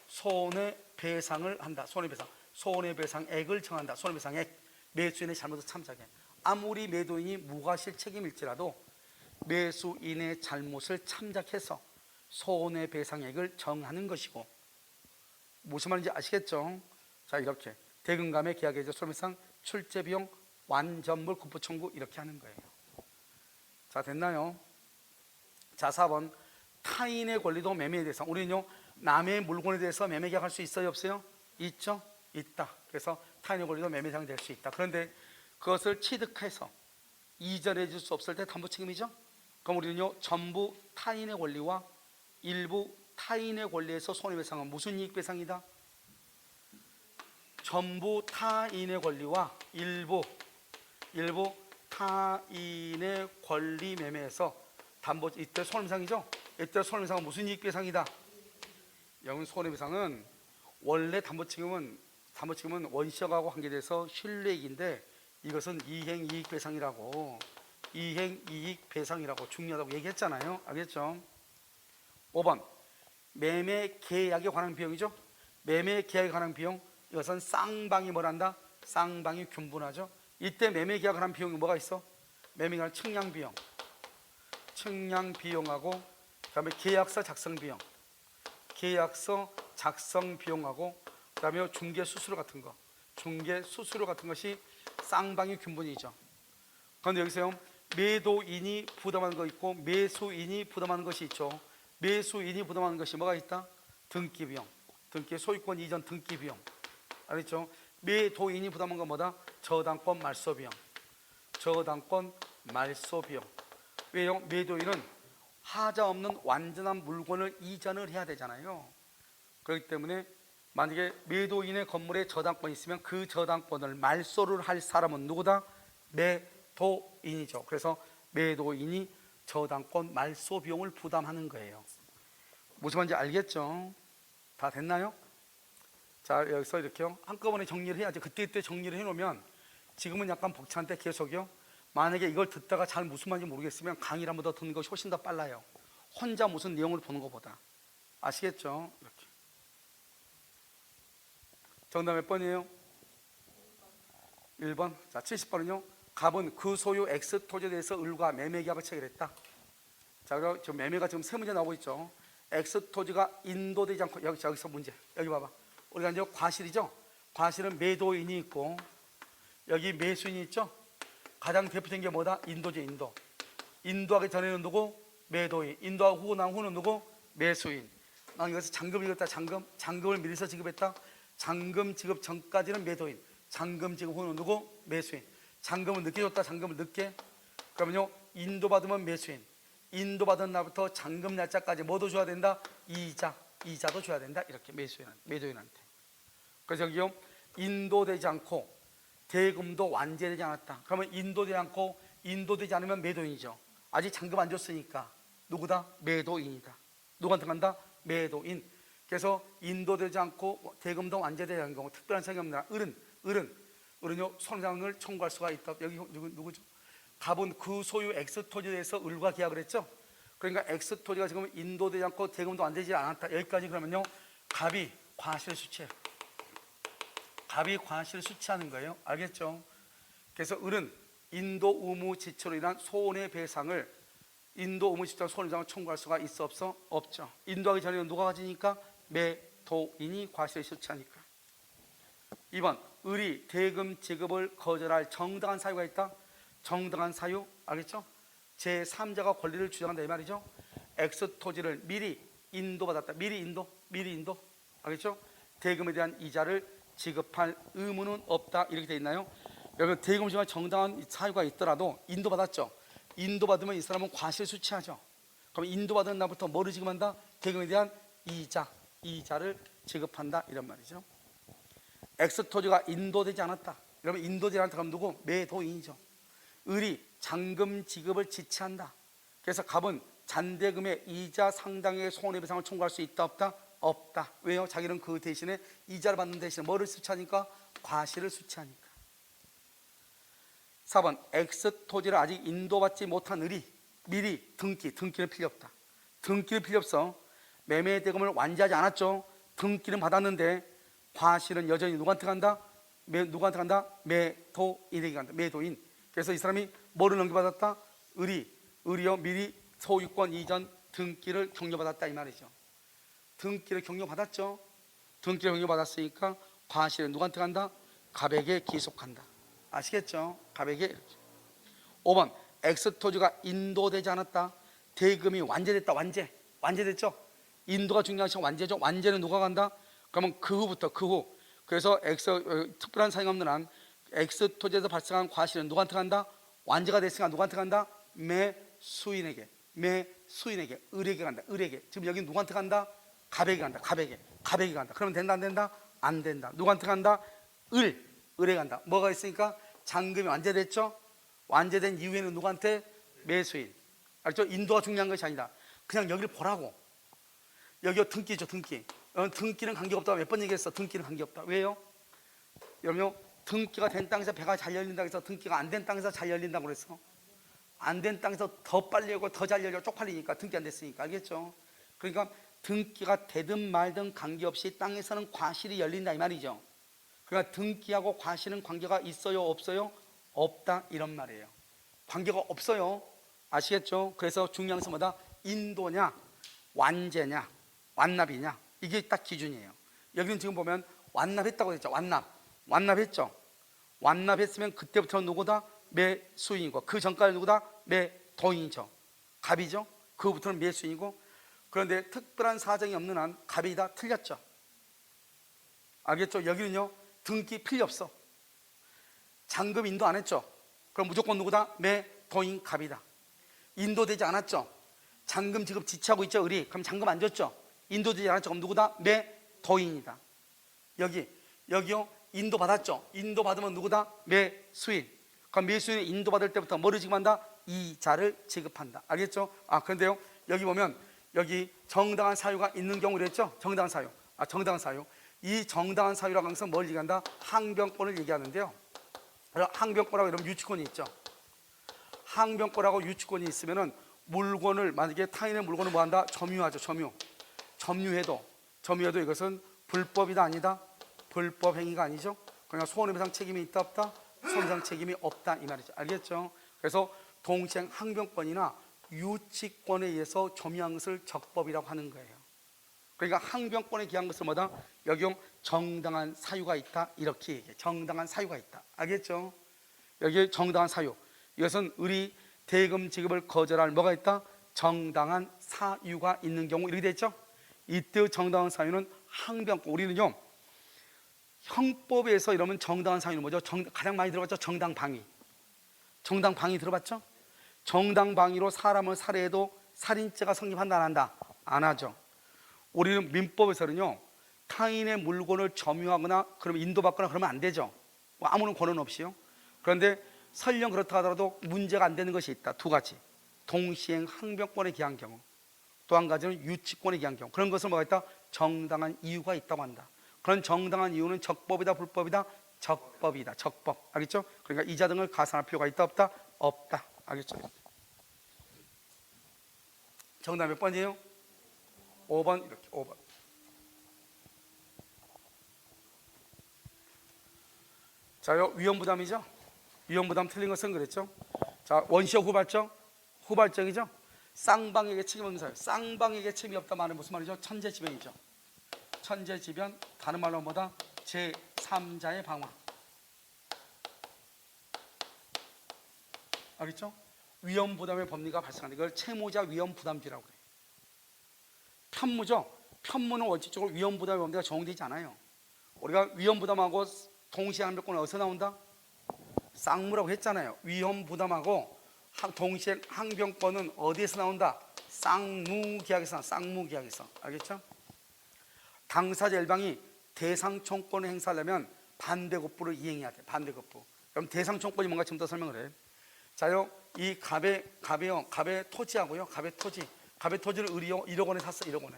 손해배상을 한다. 손해배상액을 정한다. 손해배상액. 매수인의 잘못을 참작해. 아무리 매도인이 무과실 책임일지라도 매수인의 잘못을 참작해서 손해배상액을 정하는 것이고, 무슨 말인지 아시겠죠? 자, 이렇게 대금감의 계약해제, 손해배상, 출제비용, 완전물 급부 청구 이렇게 하는 거예요. 자, 됐나요? 자, 4번 타인의 권리도 매매에 대해서. 우리는요 남의 물건에 대해서 매매 계약할 수 있어요 없어요? 있죠? 있다. 그래서 타인의 권리도 매매 대상이 될 수 있다. 그런데 그것을 취득해서 이전해 줄 수 없을 때 담보 책임이죠. 그럼 우리는요 전부 타인의 권리와 일부 타인의 권리에서 손해배상은 무슨 이익배상이다? 전부 타인의 권리와 일부 타인의 권리 매매에서 담보, 이때 손해배상이죠. 이때 손해배상은 무슨 이익배상이다? 여러분, 손해배상은 원래 담보 책임은 원시적하고 관계돼서 실뢰익인데 이것은 이행이익배상이라고 중요하다고 얘기했잖아요. 알겠죠? 5번 매매 계약에 관한 비용이죠. 매매 계약에 관한 비용, 이것은 쌍방이 뭐란다? 쌍방이 균분하죠. 이때 매매 계약에 관한 비용이 뭐가 있어? 매매 계약 측량비용하고 그다음에 계약서 작성 비용하고 그다음에 중개 수수료 같은 것이 쌍방이 균분이죠. 그런데 여기서요 매도인이 부담하는 거 있고 매수인이 부담하는 것이 있죠. 매수인이 부담하는 것이 뭐가 있다? 등기비용, 소유권 이전 등기비용. 알겠죠? 매도인이 부담한 건 뭐다? 저당권 말소비용. 왜요? 매도인은 하자 없는 완전한 물건을 이전을 해야 되잖아요. 그렇기 때문에 만약에 매도인의 건물에 저당권이 있으면 그 저당권을 말소를 할 사람은 누구다? 매도인이죠. 그래서 매도인이 저당권 말소 비용을 부담하는 거예요. 무슨 말인지 알겠죠? 다 됐나요? 자, 여기서 이렇게요. 한꺼번에 정리를 해야지. 그때 정리를 해놓으면 지금은 약간 벅찬데 계속요. 만약에 이걸 듣다가 잘 무슨 말인지 모르겠으면 강의를 한 번 더 듣는 것이 훨씬 더 빨라요. 혼자 무슨 내용을 보는 것보다. 아시겠죠? 이렇게. 정답 몇 번이에요? 1번. 자, 70번은요. 갑은 그 소유 X 토지에 대해서 을과 매매 계약을 체결했다. 자, 그리고 지금 매매가 지금 세 문제 나오고 있죠. X 토지가 인도되지 않고 여기서 문제. 여기 봐봐. 우리가 이제 과실이죠. 과실은 매도인이 있고 여기 매수인이 있죠. 가장 대표적인 게 뭐다? 인도지, 인도. 인도하기 전에는 누구? 매도인. 인도하고 후고 난 후는 누구? 매수인. 난 여기서 잔금을 지급했다. 잔금을 미리서 지급했다. 잔금 지급 전까지는 매도인. 잔금 지급 후는 누구? 매수인. 잔금을 늦게 줬다. 잔금을 늦게. 그러면요, 인도 받으면 매수인. 인도 받은 날부터 잔금 날짜까지 뭐도 줘야 된다? 이자도 줘야 된다. 이렇게 매도인한테. 그래서 여기요, 인도되지 않고 대금도 완제되지 않았다. 그러면 인도되지 않고 인도되지 않으면 매도인이죠. 아직 잔금 안 줬으니까 누구다? 매도인이다. 누구한테 간다? 매도인. 그래서 인도되지 않고 대금도 완제되지 않은 경우 특별한 사정이 없는 을은요 손해상을 청구할 수가 있다. 여기 누구죠? 갑은 그 소유 X 토지에 대해서 을과 계약을 했죠. 그러니까 X 토지가 지금 인도되지 않고 대금도 안 되지 않았다. 여기까지 그러면요 갑이 과실을 수취해요. 갑이 과실을 수취하는 거예요. 알겠죠? 그래서 을은 인도 의무 지체로 인한 손해배상을 인도 의무 지체로 손해배상을 청구할 수가 있어 없어? 없죠. 인도하기 전에는 누가 가지니까? 매도인이 과실을 수취하니까. 2번 을이 대금 지급을 거절할 정당한 사유가 있다. 정당한 사유 알겠죠? 제3자가 권리를 주장한다 이 말이죠. X 토지를 미리 인도받았다. 미리 인도 알겠죠? 대금에 대한 이자를 지급할 의무는 없다 이렇게 돼 있나요? 여러분 대금 지급할 정당한 사유가 있더라도 인도받았죠. 인도받으면 이 사람은 과실 수취하죠. 그럼 인도받은 날부터 뭐를 지급한다? 대금에 대한 이자를 지급한다 이런 말이죠. X 토지가 인도되지 않았다. 그러면 인도되지 않았다 그럼 누구? 매도인이죠. 을이 잔금 지급을 지체한다. 그래서 갑은 잔대금의 이자 상당의 손해배상을 청구할 수 있다 없다? 없다. 왜요? 자기는 그 대신에 이자를 받는 대신에 뭐를 수취하니까? 과실을 수취하니까. 4번 X 토지를 아직 인도받지 못한 을이 미리 등기는 필요 없다. 등기는 필요 없어. 매매 대금을 완지하지 않았죠. 등기는 받았는데 과실은 여전히 누구한테 간다? 누구한테 간다? 매도인에게 간다. 매도인. 그래서 이 사람이 뭐를 넘겨받았다? 을이요 미리 소유권 이전 등기를 격려받았다 이 말이죠. 등기를 격려받았죠. 등기를 격려받았으니까 과실은 누구한테 간다? 갑에게 기속한다. 아시겠죠? 갑에게. 5번 X 토지가 인도되지 않았다. 대금이 완제됐다. 완제됐죠? 인도가 중요한 시간 완제죠. 완제는 누가 간다? 그러면 그 후 그래서 특별한 사유가 없는 한 X 토지에서 발생한 과실은 누구한테 간다? 완제가 됐으니까 누구한테 간다? 매수인에게 을에게 간다. 을에게. 지금 여기 누구한테 간다? 갑에게 간다. 갑에게 간다. 그러면 된다 안 된다? 안 된다. 누구한테 간다? 을에 간다. 뭐가 있으니까 잔금이 완제됐죠? 완제된 이후에는 누구한테? 매수인. 알죠? 인도가 중요한 것이 아니다. 그냥 여기를 보라고. 여기가 등기죠. 등기는 관계없다. 몇 번 얘기했어? 등기는 관계없다. 왜요? 여러분요 등기가 된 땅에서 배가 잘 열린다고 해서 등기가 안 된 땅에서 잘 열린다고 그랬어. 안 된 땅에서 더 빨리 열고 더 잘 열려 쪽팔리니까 등기 안 됐으니까. 알겠죠? 그러니까 등기가 되든 말든 관계없이 땅에서는 과실이 열린다 이 말이죠. 그러니까 등기하고 과실은 관계가 있어요 없어요? 없다 이런 말이에요. 관계가 없어요. 아시겠죠? 그래서 중요한 것은 뭐다? 인도냐 완제냐 완납이냐 이게 딱 기준이에요. 여기는 지금 보면 완납했다고 했죠. 완납했죠. 완납했으면 그때부터 누구다? 매수인이고 그 전까지 누구다? 매도인이죠. 갑이죠. 그부터는 매수인이고. 그런데 특별한 사정이 없는 한 갑이 다 틀렸죠. 알겠죠? 여기는요 등기 필요 없어. 잔금 인도 안 했죠. 그럼 무조건 누구다? 매도인 갑이다. 인도되지 않았죠. 잔금 지급 지체하고 있죠. 을이. 그럼 잔금 안 줬죠. 인도되지 않았죠. 그럼 누구다? 매도인이다. 여기요 인도 받았죠. 인도 받으면 누구다? 매수인. 그럼 매수인이 인도 받을 때부터 뭐를 지급한다? 이자를 지급한다. 알겠죠? 그런데요 여기 보면 여기 정당한 사유가 있는 경우 그랬죠. 정당한 사유. 정당한 사유. 이 정당한 사유라고 하면서 뭘 얘기한다? 항변권을 얘기하는데요. 항변권이라고 이러면 유치권이 있죠. 항변권하고 유치권이 있으면은 물건을 만약에 타인의 물건을 뭐한다? 점유하죠. 점유해도 이것은 불법이다 아니다? 불법 행위가 아니죠. 그러니까 손해배상 책임이 있다 없다? 손해배상 책임이 없다 이 말이죠. 알겠죠? 그래서 동시행 항변권이나 유치권에 의해서 점유한 것을 적법이라고 하는 거예요. 그러니까 항변권에 기한 것을 뭐다? 여기용 정당한 사유가 있다 이렇게 얘기해. 정당한 사유가 있다. 알겠죠? 여기 정당한 사유. 이것은 을이 대금 지급을 거절할 뭐가 있다? 정당한 사유가 있는 경우 이렇게 됐죠? 이때 정당한 사유는 항변권. 우리는요 형법에서 이러면 정당한 사유는 뭐죠? 가장 많이 들어봤죠? 정당방위. 정당방위 들어봤죠? 정당방위로 사람을 살해해도 살인죄가 성립한다 안 한다? 안 하죠. 우리는 민법에서는요 타인의 물건을 점유하거나 그러면 인도받거나 그러면 안 되죠. 아무런 권한 없이요. 그런데 설령 그렇다 하더라도 문제가 안 되는 것이 있다. 두 가지. 동시행 항변권에 기한 경우, 또 한 가지는 유치권에 기한 경우. 그런 것을 뭐가 있다? 정당한 이유가 있다고 한다. 그런 정당한 이유는 적법이다 불법이다? 적법이다. 적법. 알겠죠? 그러니까 이자 등을 가산할 필요가 있다 없다? 없다. 알겠죠? 정답 몇 번이에요? 5번. 이렇게 5번. 자요 위험부담이죠. 위험부담 틀린 것은 그랬죠. 자 원시적 후발적이죠. 쌍방에게 책임 없는 사유. 쌍방에게 책임이 없다 말은 무슨 말이죠? 천재지변이죠. 천재지변 다른 말로 뭐다? 제3자의 방화. 알겠죠? 위험부담의 법리가 발생하는 이걸 채무자 위험부담주의라고 해요. 편무죠. 편무는 원칙적으로 위험부담의 법리가 적용되지 않아요. 우리가 위험부담하고 동시에 항변권은 어디서 나온다? 쌍무라고 했잖아요. 위험부담하고 동시에 항변권은 어디에서 나온다? 쌍무계약에서 나온다. 쌍무계약에서. 알겠죠? 당사자 일방이 대상청권을 행사하려면 반대급부를 이행해야 돼. 반대급부. 그럼 대상청권이 뭔가 지금부터 설명을 해. 자요, 이 갑의 토지하고요. 갑의 토지를 을이요 1억 원에 샀어. 1억 원에.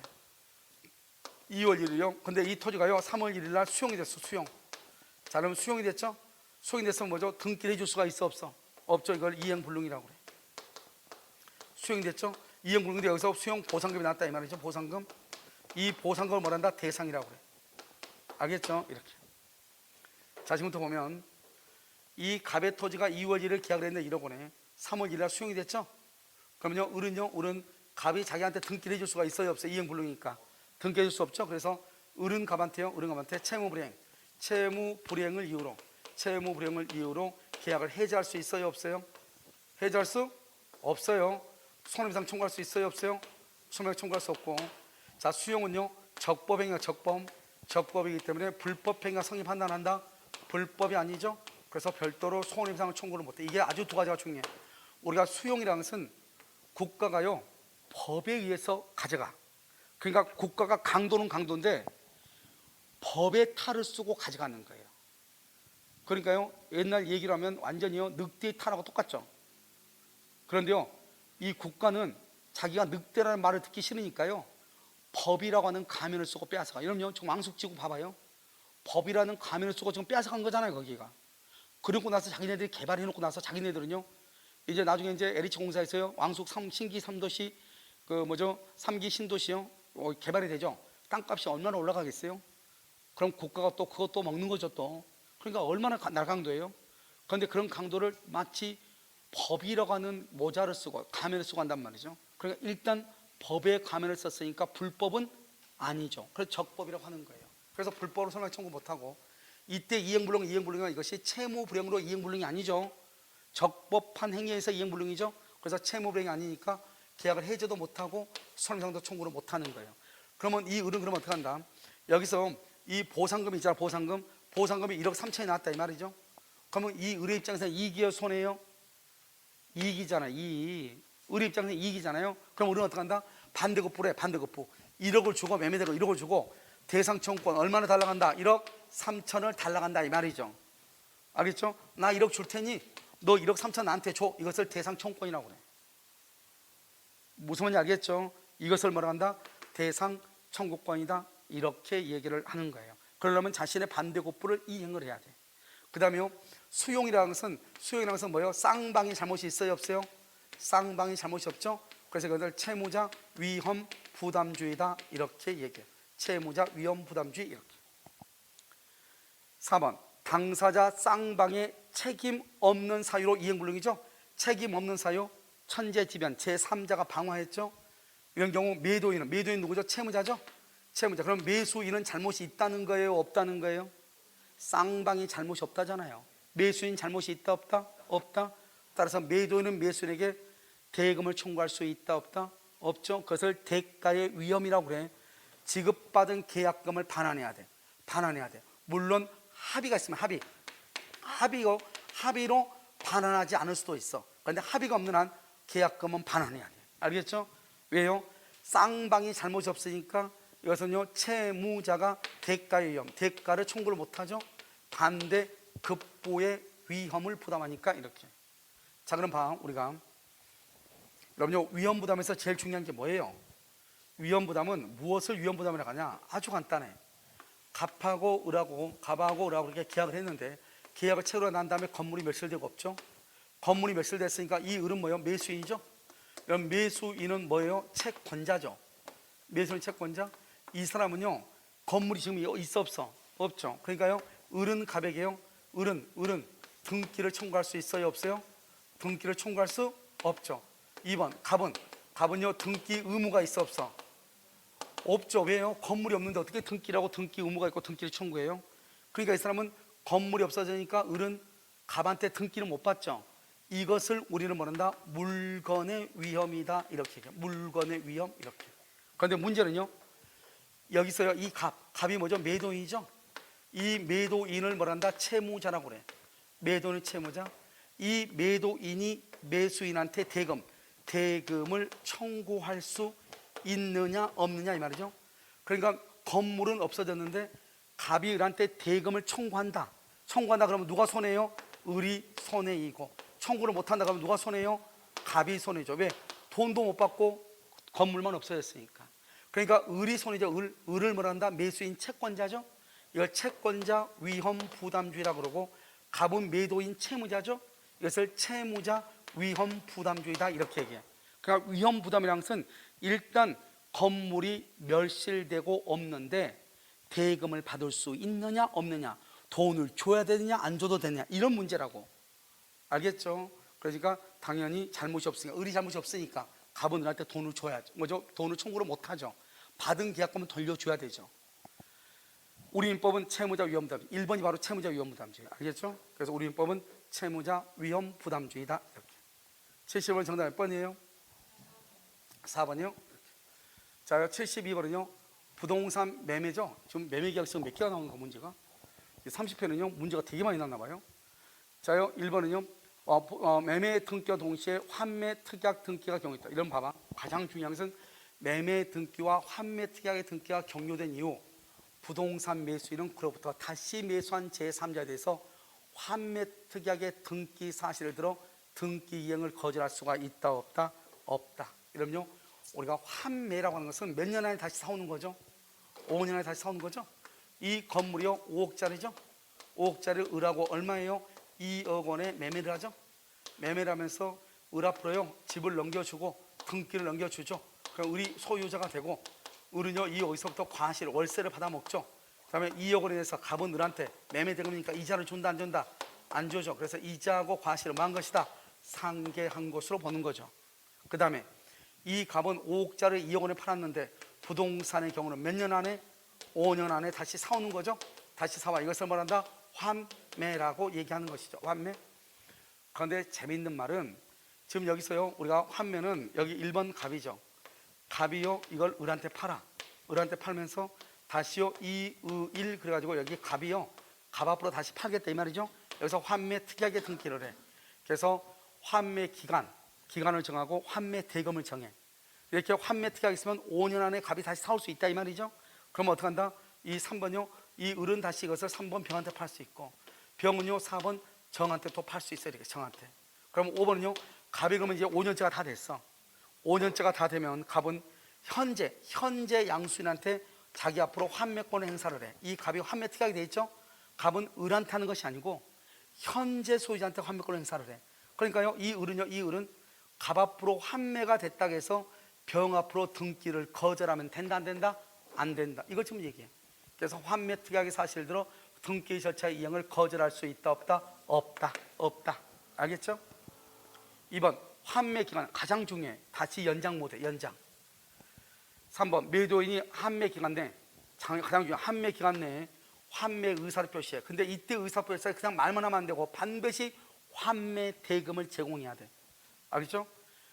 2월 1일이요. 근데 이 토지가요 3월 1일 날 수용이 됐어. 수용. 자, 그럼 수용이 됐죠? 수용이 됐으면 뭐죠? 등기를 해줄 수가 있어 없어? 없죠. 이걸 이행불능이라고 그래. 수용이 됐죠? 이행불능인데 여기서 수용 보상금이 나왔다 이 말이죠. 보상금. 이 보상금을 뭐란다? 대상이라고 그래. 알겠죠? 이렇게. 자, 지금부터 보면 이 갑의 토지가 2월 1일 계약을 했는데 1억 원에 3월 1일 날 수용이 됐죠? 그러면요 을은 갑이 자기한테 등기를 해줄 수가 있어요 없어요? 이행불능이니까 등기해 줄 수 없죠. 그래서 을은 갑한테 채무불이행을 이유로 계약을 해지할 수 있어요 없어요? 해지할 수 없어요. 손해배상 청구할 수 있어요 없어요? 손해배상 청구할 수 없고. 자, 수용은요 적법행위가 적법이기 때문에 불법행위가 성립한다 안 한다? 불법이 아니죠. 그래서 별도로 손해배상을 청구를 못해. 이게 아주 두 가지가 중요해. 우리가 수용이라는 것은 국가가요 법에 의해서 가져가. 그러니까 국가가 강도는 강도인데 법의 탈을 쓰고 가져가는 거예요. 그러니까요 옛날 얘기로 하면 완전히요 늑대의 탈하고 똑같죠. 그런데요 이 국가는 자기가 늑대라는 말을 듣기 싫으니까요 법이라고 하는 가면을 쓰고 빼앗아가. 이러면 지금 왕숙지구 봐봐요. 법이라는 가면을 쓰고 지금 빼앗아간 거잖아요. 거기가. 그러고 나서 자기네들이 개발해놓고 나서 자기네들은요 이제 나중에 이제 LH 공사에서요 왕숙 신기 3도시 3기 신도시요 개발이 되죠. 땅값이 얼마나 올라가겠어요? 그럼 국가가 또 그것도 먹는 거죠 또. 그러니까 얼마나 날강도예요. 그런데 그런 강도를 마치 법이라고 하는 모자를 쓰고 가면을 쓰고 한단 말이죠. 그러니까 일단 법의 가면을 썼으니까 불법은 아니죠. 그래서 적법이라고 하는 거예요. 그래서 불법으로 손해배상 청구 못하고 이때 이행불능은 이것이 채무불이행으로 이행불능이 아니죠. 적법한 행위에서 이행불능이죠. 그래서 채무불이행이 아니니까 계약을 해지도 못하고 손해배상도 청구를 못하는 거예요. 그러면 이 을은 그러면 어떻게 한다? 여기서 이 보상금이 있잖아. 보상금이 1억 3천이 나왔다 이 말이죠. 그러면 이 을의 입장에서 이익이에요 손해예요? 이익이잖아. 이익. 을 입장에서 이익이잖아요. 그럼 우리는 어떻게 한다? 반대급부로 해. 반대급부 1억을 주고 매매대로 1억을 주고 대상 청구권 얼마나 달라간다? 1억 3천을 달라간다 이 말이죠. 알겠죠? 나 1억 줄 테니 너 1억 3천 나한테 줘. 이것을 대상 청구권이라고 그래. 무슨 말인지 알겠죠? 이것을 뭐라고 한다? 대상 청구권이다 이렇게 얘기를 하는 거예요. 그러려면 자신의 반대급부를 이행을 해야 돼. 그 다음에요, 수용이라는 것은 뭐예요? 쌍방이 잘못이 있어요 없어요? 쌍방이 잘못이 없죠. 그래서 그것을 채무자 위험 부담주의다 이렇게 얘기해요. 채무자 위험 부담주의 이렇게. 4번 당사자 쌍방의 책임 없는 사유로 이행불능이죠. 책임 없는 사유 천재지변 제3자가 방화했죠. 이런 경우 매도인 누구죠? 채무자죠. 채무자. 그럼 매수인은 잘못이 있다는 거예요 없다는 거예요? 쌍방이 잘못이 없다잖아요. 매수인 잘못이 있다 없다? 없다. 따라서 매도인은 매수인에게 대금을 청구할 수 있다 없다? 없죠. 그것을 대가의 위험이라고 그래. 지급받은 계약금을 반환해야 돼. 반환해야 돼. 물론 합의가 있으면 합의로 반환하지 않을 수도 있어. 그런데 합의가 없는 한 계약금은 반환해야 돼. 알겠죠? 왜요? 쌍방이 잘못이 없으니까 이것은요 채무자가 대가의 위험, 대가를 청구를 못하죠. 반대 급부의 위험을 부담하니까 이렇게. 자 그럼 봐 우리가 여러분요 위험 부담에서 제일 중요한 게 뭐예요? 위험 부담은 무엇을 위험 부담이라고 하냐? 아주 간단해. 갑하고 을하고 이렇게 계약을 했는데 계약을 체결하고 난 다음에 건물이 멸실되고 없죠. 건물이 멸실됐으니까 이 을은 뭐예요? 매수인이죠. 그럼 매수인은 뭐예요? 채권자죠. 매수인 채권자. 이 사람은요 건물이 지금 있어 없어? 없죠. 그러니까요 을은 갑에게요 을은 등기를 청구할 수 있어요 없어요? 등기를 청구할 수 없죠. 2번 갑은요 등기 의무가 있어 없어? 없죠. 왜요? 건물이 없는데 어떻게 등기라고 등기 의무가 있고 등기를 청구해요? 그러니까 이 사람은 건물이 없어지니까 을은 갑한테 등기를 못 받죠. 이것을 우리는 뭐란다? 물건의 위험이다 이렇게 얘기해요. 물건의 위험 이렇게. 그런데 문제는요 여기서요 이 갑이 뭐죠? 매도인이죠. 이 매도인을 뭐란다? 채무자라고 그래. 매도인은 채무자. 이 매도인이 매수인한테 대금을 청구할 수 있느냐 없느냐 이 말이죠. 그러니까 건물은 없어졌는데 갑이 을한테 대금을 청구한다 그러면 누가 손해요? 을이 손해이고, 청구를 못한다 그러면 누가 손해요? 갑이 손해죠. 왜? 돈도 못 받고 건물만 없어졌으니까. 그러니까 을이 손해죠. 을을 뭐란다? 매수인 채권자죠. 이걸 채권자 위험 부담주의라고 그러고, 갑은 매도인 채무자죠. 이것을 채무자 위험 부담주의다 이렇게 얘기해요. 그러니까 위험 부담이라는 것은 일단 건물이 멸실되고 없는데 대금을 받을 수 있느냐 없느냐, 돈을 줘야 되느냐 안 줘도 되느냐, 이런 문제라고. 알겠죠? 그러니까 당연히 잘못이 없으니까, 을이 잘못이 없으니까 갑은 을한테 돈을 줘야죠. 뭐죠? 돈을 청구를 못하죠. 받은 계약금은 돌려줘야 되죠. 우리 민법은 채무자 위험 부담, 1번이 바로 채무자 위험 부담주의. 알겠죠? 그래서 우리 민법은 채무자 위험 부담주의다 이렇게. 70번 정답 몇 번이에요? 4번이요? 자, 72번은요 부동산 매매죠. 지금 매매 계약서 몇 개가 나오는 거 문제가? 30회는요 문제가 되게 많이 났나 봐요. 자요 1번은요 매매 등기와 동시에 환매 특약 등기가 경유했다. 이런 봐봐. 가장 중요한 것은 매매 등기와 환매 특약의 등기가 경료된 이후 부동산 매수인은 그로부터 다시 매수한 제3자에 대해서 환매 특약의 등기 사실을 들어 등기 이행을 거절할 수가 있다 없다? 없다. 이러면요 우리가 환매라고 하는 것은 몇 년 안에 다시 사오는 거죠? 5년 안에 다시 사오는 거죠? 이 건물이요 5억짜리죠? 5억짜리 을하고 얼마예요? 2억 원에 매매를 하죠? 매매를 하면서 을 앞으로요 집을 넘겨주고 등기를 넘겨주죠. 그럼 을이 소유자가 되고, 을은요 이 여기서부터 과실 월세를 받아 먹죠. 그 다음에 2억 원에 대해서 갑은 을한테 매매 대금이니까 이자를 준다 안 준다? 안 주죠. 그래서 이자하고 과실을 만 것이다 상계한 것으로 보는 거죠. 그 다음에 이 갑은 5억짜리 2억 원에 팔았는데 부동산의 경우는 몇 년 안에? 5년 안에 다시 사오는 거죠. 다시 사와. 이것을 뭐란다? 환매라고 얘기하는 것이죠. 환매. 그런데 재미있는 말은 지금 여기서요 우리가 환매는 여기 1번 갑이죠. 갑이요 이걸 을한테 팔아. 을한테 팔면서 다시요 2, 1 그래가지고 여기 갑이요 갑 앞으로 다시 팔겠다 이 말이죠. 여기서 환매 특약의 등기를 해. 그래서 환매 기간을 정하고 환매 대금을 정해. 이렇게 환매 특약이 있으면 5년 안에 갑이 다시 사올 수 있다 이 말이죠. 그럼 어떻게 한다? 이 3번요, 이 을은 다시 이것을 3번 병한테 팔 수 있고, 병은요 4번 정한테 또 팔 수 있어요. 이렇게 정한테. 그럼 5번은요, 갑이 그러면 이제 5년째가 다 됐어. 5년째가 다 되면 갑은 현재 양수인한테 자기 앞으로 환매권을 행사를 해. 이 갑이 환매 특약이 돼 있죠. 갑은 을한테 하는 것이 아니고 현재 소유자한테 환매권을 행사를 해. 그러니까요, 이 을은 갑 앞으로 환매가 됐다고 해서 병 앞으로 등기를 거절하면 된다 안 된다? 안 된다. 이걸 지금 얘기해. 그래서 환매 특약의 사실대로 등기 절차의 이행을 거절할 수 있다 없다? 없다. 알겠죠? 2번 환매 기간 가장 중요해. 다시 연장 못해. 연장. 3번 매도인이 환매 기간 내 가장 중요한 환매 기간 내에 환매 의사를 표시해. 근데 이때 의사 표시에 그냥 말만 하면 안 되고 반드시 환매 대금을 제공해야 돼. 알겠죠?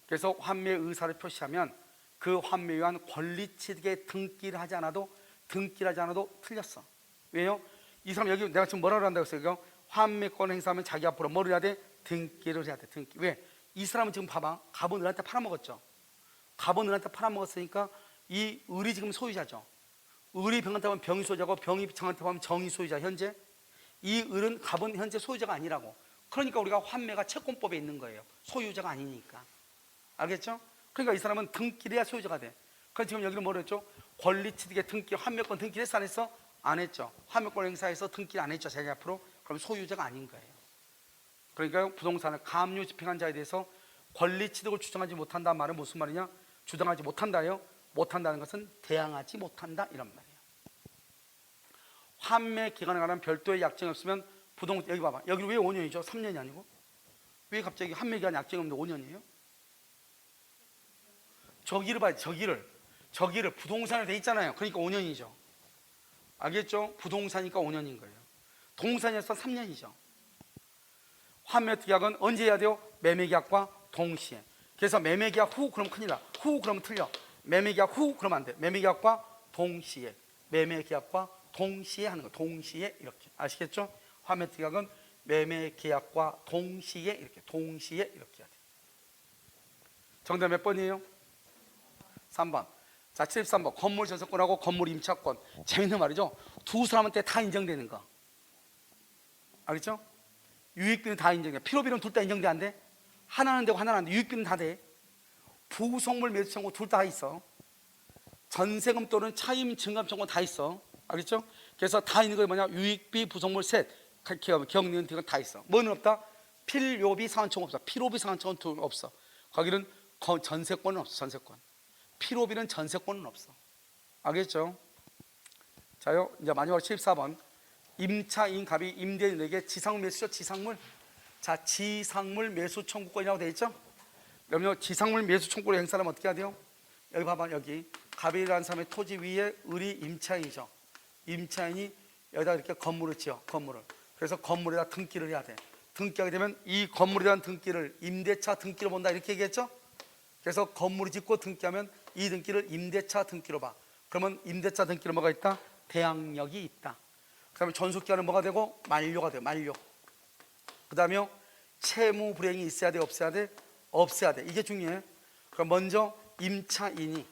그래서 환매 의사를 표시하면 그 환매에 의한 권리 취득에 등기를 하지 않아도 틀렸어. 왜요? 이 사람 여기 내가 지금 뭐라고 한다고 했어요? 환매권 행사하면 자기 앞으로 뭐를 해야 돼? 등기를 해야 돼. 등기. 왜? 이 사람은 지금 봐봐. 갑은 을한테 팔아먹었죠. 갑은 을한테 팔아먹었으니까 이 을이 지금 소유자죠. 을이 병한테 하면 병이 소유자고 병이 정한테 하면 정이 소유자. 현재 이 을은 갑은 현재 소유자가 아니라고. 그러니까 우리가 환매가 채권법에 있는 거예요. 소유자가 아니니까. 알겠죠? 그러니까 이 사람은 등기를 해야 소유자가 돼. 그럼 지금 여기는 뭐라 했죠? 권리 취득의 등기, 환매권 등기를 했어 안 했어? 안 했죠. 환매권 행사에서 등기를 안 했죠. 자기 앞으로. 그럼 소유자가 아닌 거예요. 그러니까 부동산을 감유 집행한 자에 대해서 권리 취득을 주장하지 못한다는 말은 무슨 말이냐? 주장하지 못한다요. 못한다는 것은 대항하지 못한다 이런 말이에요. 환매 기간에 관한 별도의 약정이 없으면 여기 봐봐. 여기 왜 5년이죠? 3년이 아니고? 왜 갑자기 환매 기간 약정이 없는데 5년이에요? 저기를 봐요. 저기를 부동산으로 돼 있잖아요. 그러니까 5년이죠. 알겠죠? 부동산이니까 5년인 거예요. 동산이어서 3년이죠. 환매 특약은 언제 해야 돼요? 매매계약과 동시에. 그래서 매매계약 후 그러면 큰일 나. 후 그러면 틀려. 매매계약 후 그러면 안 돼. 매매계약과 동시에. 매매계약과 동시에 하는 거. 동시에 이렇게. 아시겠죠? 환매 특약은 매매계약과 동시에 이렇게 해야 돼. 정답 몇 번이에요? 3번. 자, 73번. 건물 전세권하고 건물 임차권. 재밌는 말이죠. 두 사람한테 다 인정되는 거. 알겠죠? 유익비는 다 인정돼. 필요비는 둘 다 인정돼 안 돼? 하나는 되고 하나는 안 돼. 유익비는 다 돼. 부속물 매수 청구 둘 다 있어. 전세금 또는 차임 증감 청구 다 있어. 알겠죠? 그래서 다 있는 거 뭐냐? 유익비, 부속물 셋, 경리는 등은 다 있어. 뭐는 없다? 필요비 상환청구 없어. 필요비 상환청구 없어. 거기는 전세권은 없어. 전세권. 필요비는 전세권은 없어. 알겠죠? 자요. 이제 마지막으로 74번. 임차인 갑이 임대인에게 지상물 매수죠. 지상물. 자, 지상물 매수 청구권이라고 되어 있죠. 그럼요, 지상물 매수 청구를 행사하면 어떻게 해야 돼요? 여기 봐봐. 여기 갑이라는 사람의 토지 위에 을이 임차인이죠. 임차인이 여기다 이렇게 건물을 지어. 건물을. 그래서 건물에다 등기를 해야 돼. 등기하게 되면 이 건물에 대한 등기를 임대차 등기로 본다 이렇게 얘기했죠. 그래서 건물을 짓고 등기하면 이 등기를 임대차 등기로 봐. 그러면 임대차 등기로 뭐가 있다? 대항력이 있다. 그 다음에 전속기한은 뭐가 되고? 만료가 돼요. 만료. 그 다음에 채무 불이행이 있어야 돼? 없어야 돼? 없어야 돼. 이게 중요해. 그럼 먼저 임차인이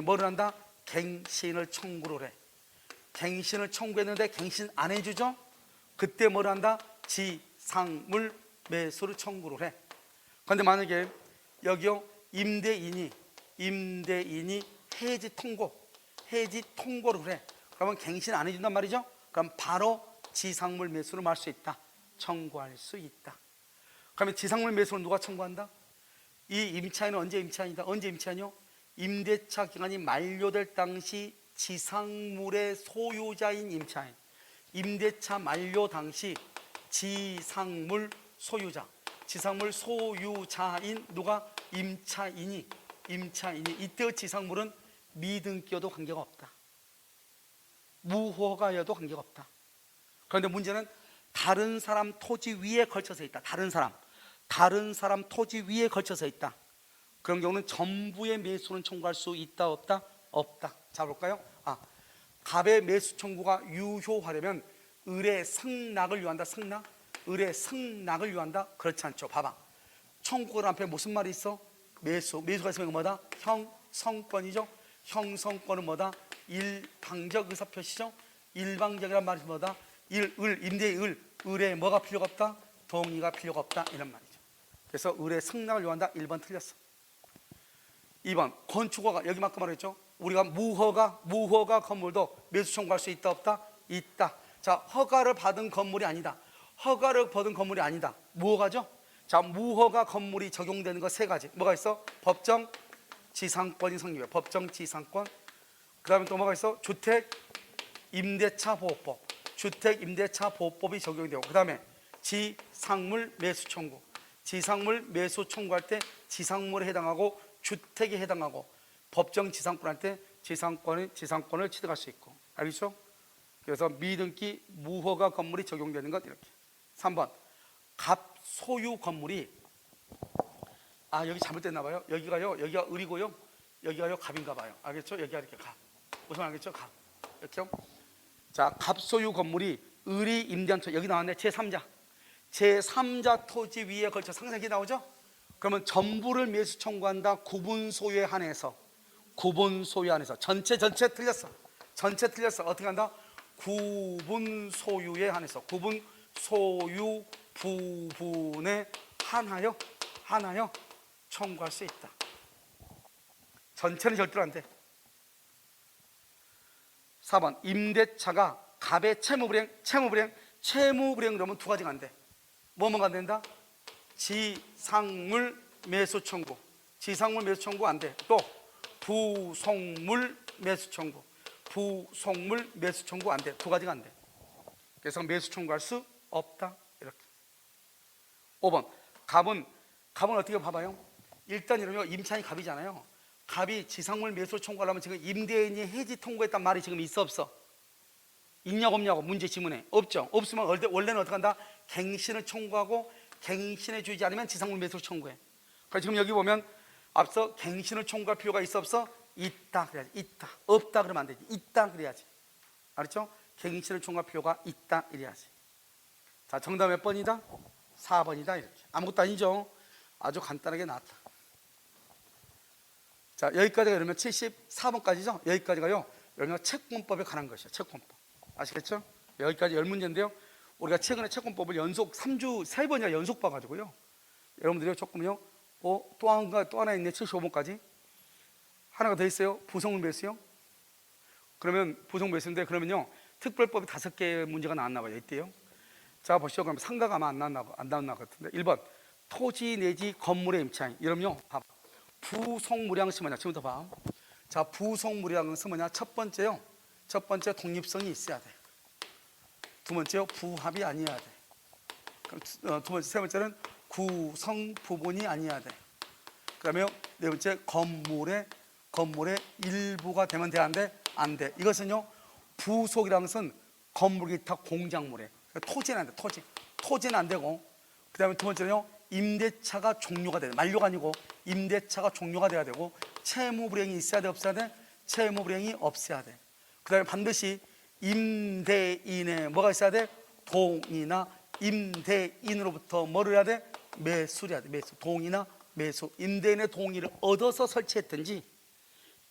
뭐를 한다? 갱신을 청구를 해. 갱신을 청구했는데 갱신 안 해주죠? 그때 뭘 한다? 지상물 매수를 청구를 해. 그런데 만약에 여기요, 임대인이 해지 통고를 해. 그러면 갱신 안 해준단 말이죠. 그럼 바로 지상물 매수를 할 수 있다. 청구할 수 있다. 그러면 지상물 매수는 누가 청구한다? 이 임차인은 언제 임차인이다? 언제 임차인이요? 임대차 기간이 만료될 당시 지상물의 소유자인 임차인. 임대차 만료 당시 지상물 소유자. 지상물 소유자인 누가? 임차인이 이때의 지상물은 미등기여도 관계가 없다. 무허가여도 관계가 없다. 그런데 문제는 다른 사람 토지 위에 걸쳐서 있다. 다른 사람 토지 위에 걸쳐서 있다. 그런 경우는 전부의 매수는 청구할 수 있다 없다? 없다. 자, 볼까요? 갑의 매수 청구가 유효하려면 을의 승낙을 요한다. 을의 승낙을 요한다? 그렇지 않죠. 봐봐. 청구권 앞에 무슨 말이 있어? 매수가 있으면 뭐다? 형성권이죠. 형성권은 뭐다? 일방적 의사표시죠. 일방적이란 말이 뭐다? 임대의 을에 뭐가 필요가 없다? 동의가 필요가 없다, 이런 말이죠. 그래서 을의 승낙을 요한다. 1번 틀렸어. 2번 건축허가, 여기만큼 말했죠. 우리가 무허가 건물도 매수 청구할 수 있다 없다? 있다. 자, 허가를 받은 건물이 아니다. 허가를 받은 건물이 아니다. 무허가죠. 자, 무허가 건물이 적용되는 거 세 가지. 뭐가 있어? 법정 지상권이 성립해. 법정 지상권. 그 다음에 또 뭐가 있어? 주택 임대차 보호법. 주택 임대차 보호법이 적용이 되고, 그 다음에 지상물 매수 청구. 지상물 매수 청구할 때 지상물에 해당하고 주택에 해당하고, 법정 지상권 할 때 지상권을 취득할 수 있고. 알겠죠? 그래서 미등기 무허가 건물이 적용되는 것 이렇게. 3번 갑소유 건물이, 여기 잘못됐나 봐요. 여기가 을이고요, 여기가요 갑인가 봐요. 알겠죠? 여기가 이렇게 갑. 무슨 알겠죠? 갑. 이렇게요. 자, 갑소유 건물이 을이 임대한 토지, 여기 나왔네. 제3자 토지 위에 걸쳐 상세하게 나오죠? 그러면 전부를 매수 청구한다. 구분 소유에 한해서. 전체 틀렸어. 전체 틀렸어. 어떻게 한다? 구분 소유에 한해서. 구분 소유 부분에 한하여 청구할 수 있다. 전체는 절대로 안 돼. 4번 임대차가 갑의 채무불이행 그러면 두 가지가 안 돼. 뭐가 안 된다? 지상물 매수 청구 안 돼. 또 부속물 매수 청구 안 돼. 두 가지가 안 돼. 그래서 매수 청구할 수 없다, 이렇게. 5번 갑은 어떻게 봐봐요? 일단 이러면 임차인이 갑이잖아요. 갑이 지상물 매수 청구하려면 지금 임대인이 해지 통고했단 말이 지금 있어 없어? 있냐고 없냐고 문제 지문에 없죠. 없으면 원래는 어떻게 한다? 갱신을 청구하고, 갱신해 주지 않으면 지상물 매수를 청구해. 그래서 지금 여기 보면 앞서 갱신을 청구할 필요가 있어 없어? 있다 그래야지. 있다. 없다 그러면 안 되지. 있다 그래야지. 알았죠? 갱신을 청구할 필요가 있다 이래야지. 자, 정답 몇 번이다? 4번이다 이렇게. 아무것도 아니죠. 아주 간단하게 나왔다. 자, 여기까지가 그러면 74번까지죠. 여기까지가요, 여기가 채권법에 관한 것이에요. 채권법. 아시겠죠? 여기까지 10문제인데요 우리가 최근에 채권법을 연속 3번이나 연속 봐가지고요, 여러분들이 조금요, 또 하나 있네. 75번까지 하나가 더 있어요. 부속물 매수요. 그러면 부속물 매수인데, 그러면요 특별법이 5개 문제가 나왔나 봐요. 이때요. 자, 보시죠. 그럼 상가가 아마 안 나왔나 같은데. 1번 토지 내지 건물의 임차인. 이러면요, 봐봐. 부속물량은 뭐냐? 지금부터 봐. 자, 부속물량은 뭐냐? 첫 번째 독립성이 있어야 돼. 두 번째요, 부합이 아니어야 돼. 그럼 세 번째는 구성 부분이 아니어야 돼. 그다음에 네 번째 건물의 일부가 되면 돼, 안 돼? 안 돼. 이것은요, 부속이라는 것은 건물 기타 공작물에, 토지는 안 돼. 토지는 안 되고, 그다음에 두 번째는요, 임대차가 종료가 돼야 돼. 만료가 아니고 임대차가 종료가 돼야 되고, 채무 불이행이 있어야 돼, 없어야 돼? 채무 불이행이 없어야 돼. 그다음에 반드시 임대인의 뭐가 있어야 돼? 동의나 임대인으로부터 뭐를 해야 돼? 매수를 해야 돼. 동의나 매수. 임대인의 동의를 얻어서 설치했든지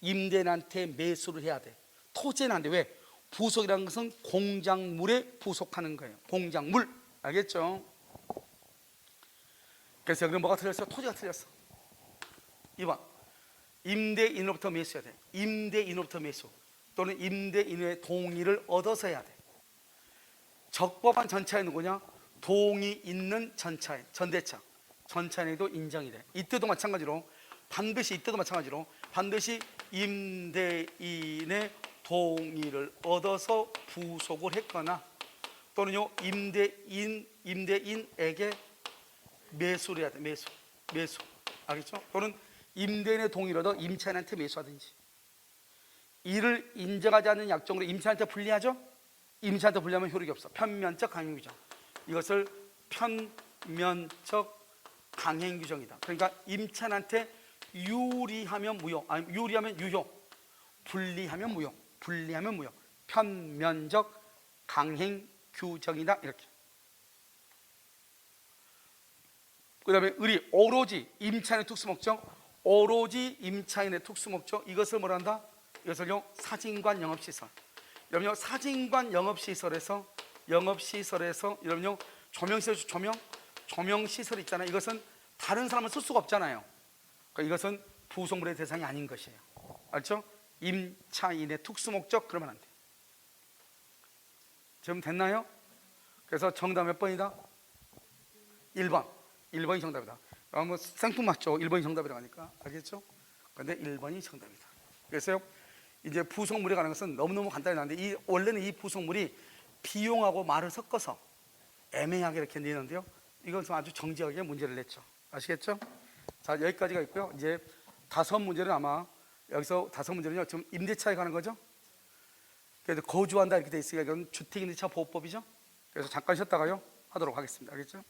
임대인한테 매수를 해야 돼. 토지는 안 돼. 왜? 부속이라는 것은 공작물에 부속하는 거예요. 공작물. 알겠죠? 그래서 여기는 뭐가 틀렸어? 토지가 틀렸어. 2번 임대인으로부터 매수해야 돼. 임대인으로부터 매수 또는 임대인의 동의를 얻어서 해야 돼. 적법한 전차인 누구냐? 동의 있는 전차인, 전대차. 전차인에도 인정이 돼. 이때도 마찬가지로 반드시 임대인의 동의를 얻어서 부속을 했거나, 또는요 임대인에게 매수를 해야 돼. 매수. 알겠죠? 또는 임대인의 동의를 얻어 임차인한테 매수하든지. 이를 인정하지 않는 약정으로 임차인한테 불리하죠? 임차인한테 불리하면 효력이 없어. 편면적 강행규정. 이것을 편면적 강행규정이다. 그러니까 임차인한테 유리하면 무효, 아니 유리하면 유효, 불리하면 무효. 편면적 강행규정이다. 이렇게. 그다음에 을이 오로지 임차인의 특수목적, 오로지 임차인의 특수목적, 이것을 뭐라 한다? 이것을요 사진관 영업시설. 여러분요 사진관 영업시설에서 여러분요 조명시설, 조명시설 있잖아요. 이것은 다른 사람을 쓸 수가 없잖아요. 그러니까 이것은 부속물의 대상이 아닌 것이에요. 알죠? 임차인의 특수목적 그러면 안 돼요. 지금 됐나요? 그래서 정답 몇 번이다? 1번. 1번이 정답이다. 뭐 생뚱맞죠? 1번이 정답이라고 하니까. 알겠죠? 근데 1번이 정답이다. 그래서 이제 부속물에 관한 것은 너무너무 간단히 나는데 원래는 이 부속물이 비용하고 말을 섞어서 애매하게 이렇게 내는데요. 이것은 아주 정직하게 문제를 냈죠. 아시겠죠? 자, 여기까지가 있고요. 이제 5문제는 아마 여기서 5문제는요. 지금 임대차에 관한 거죠. 그래서 거주한다 이렇게 돼 있으니까 이건 주택임대차 보호법이죠. 그래서 잠깐 쉬었다가요 하도록 하겠습니다. 알겠죠?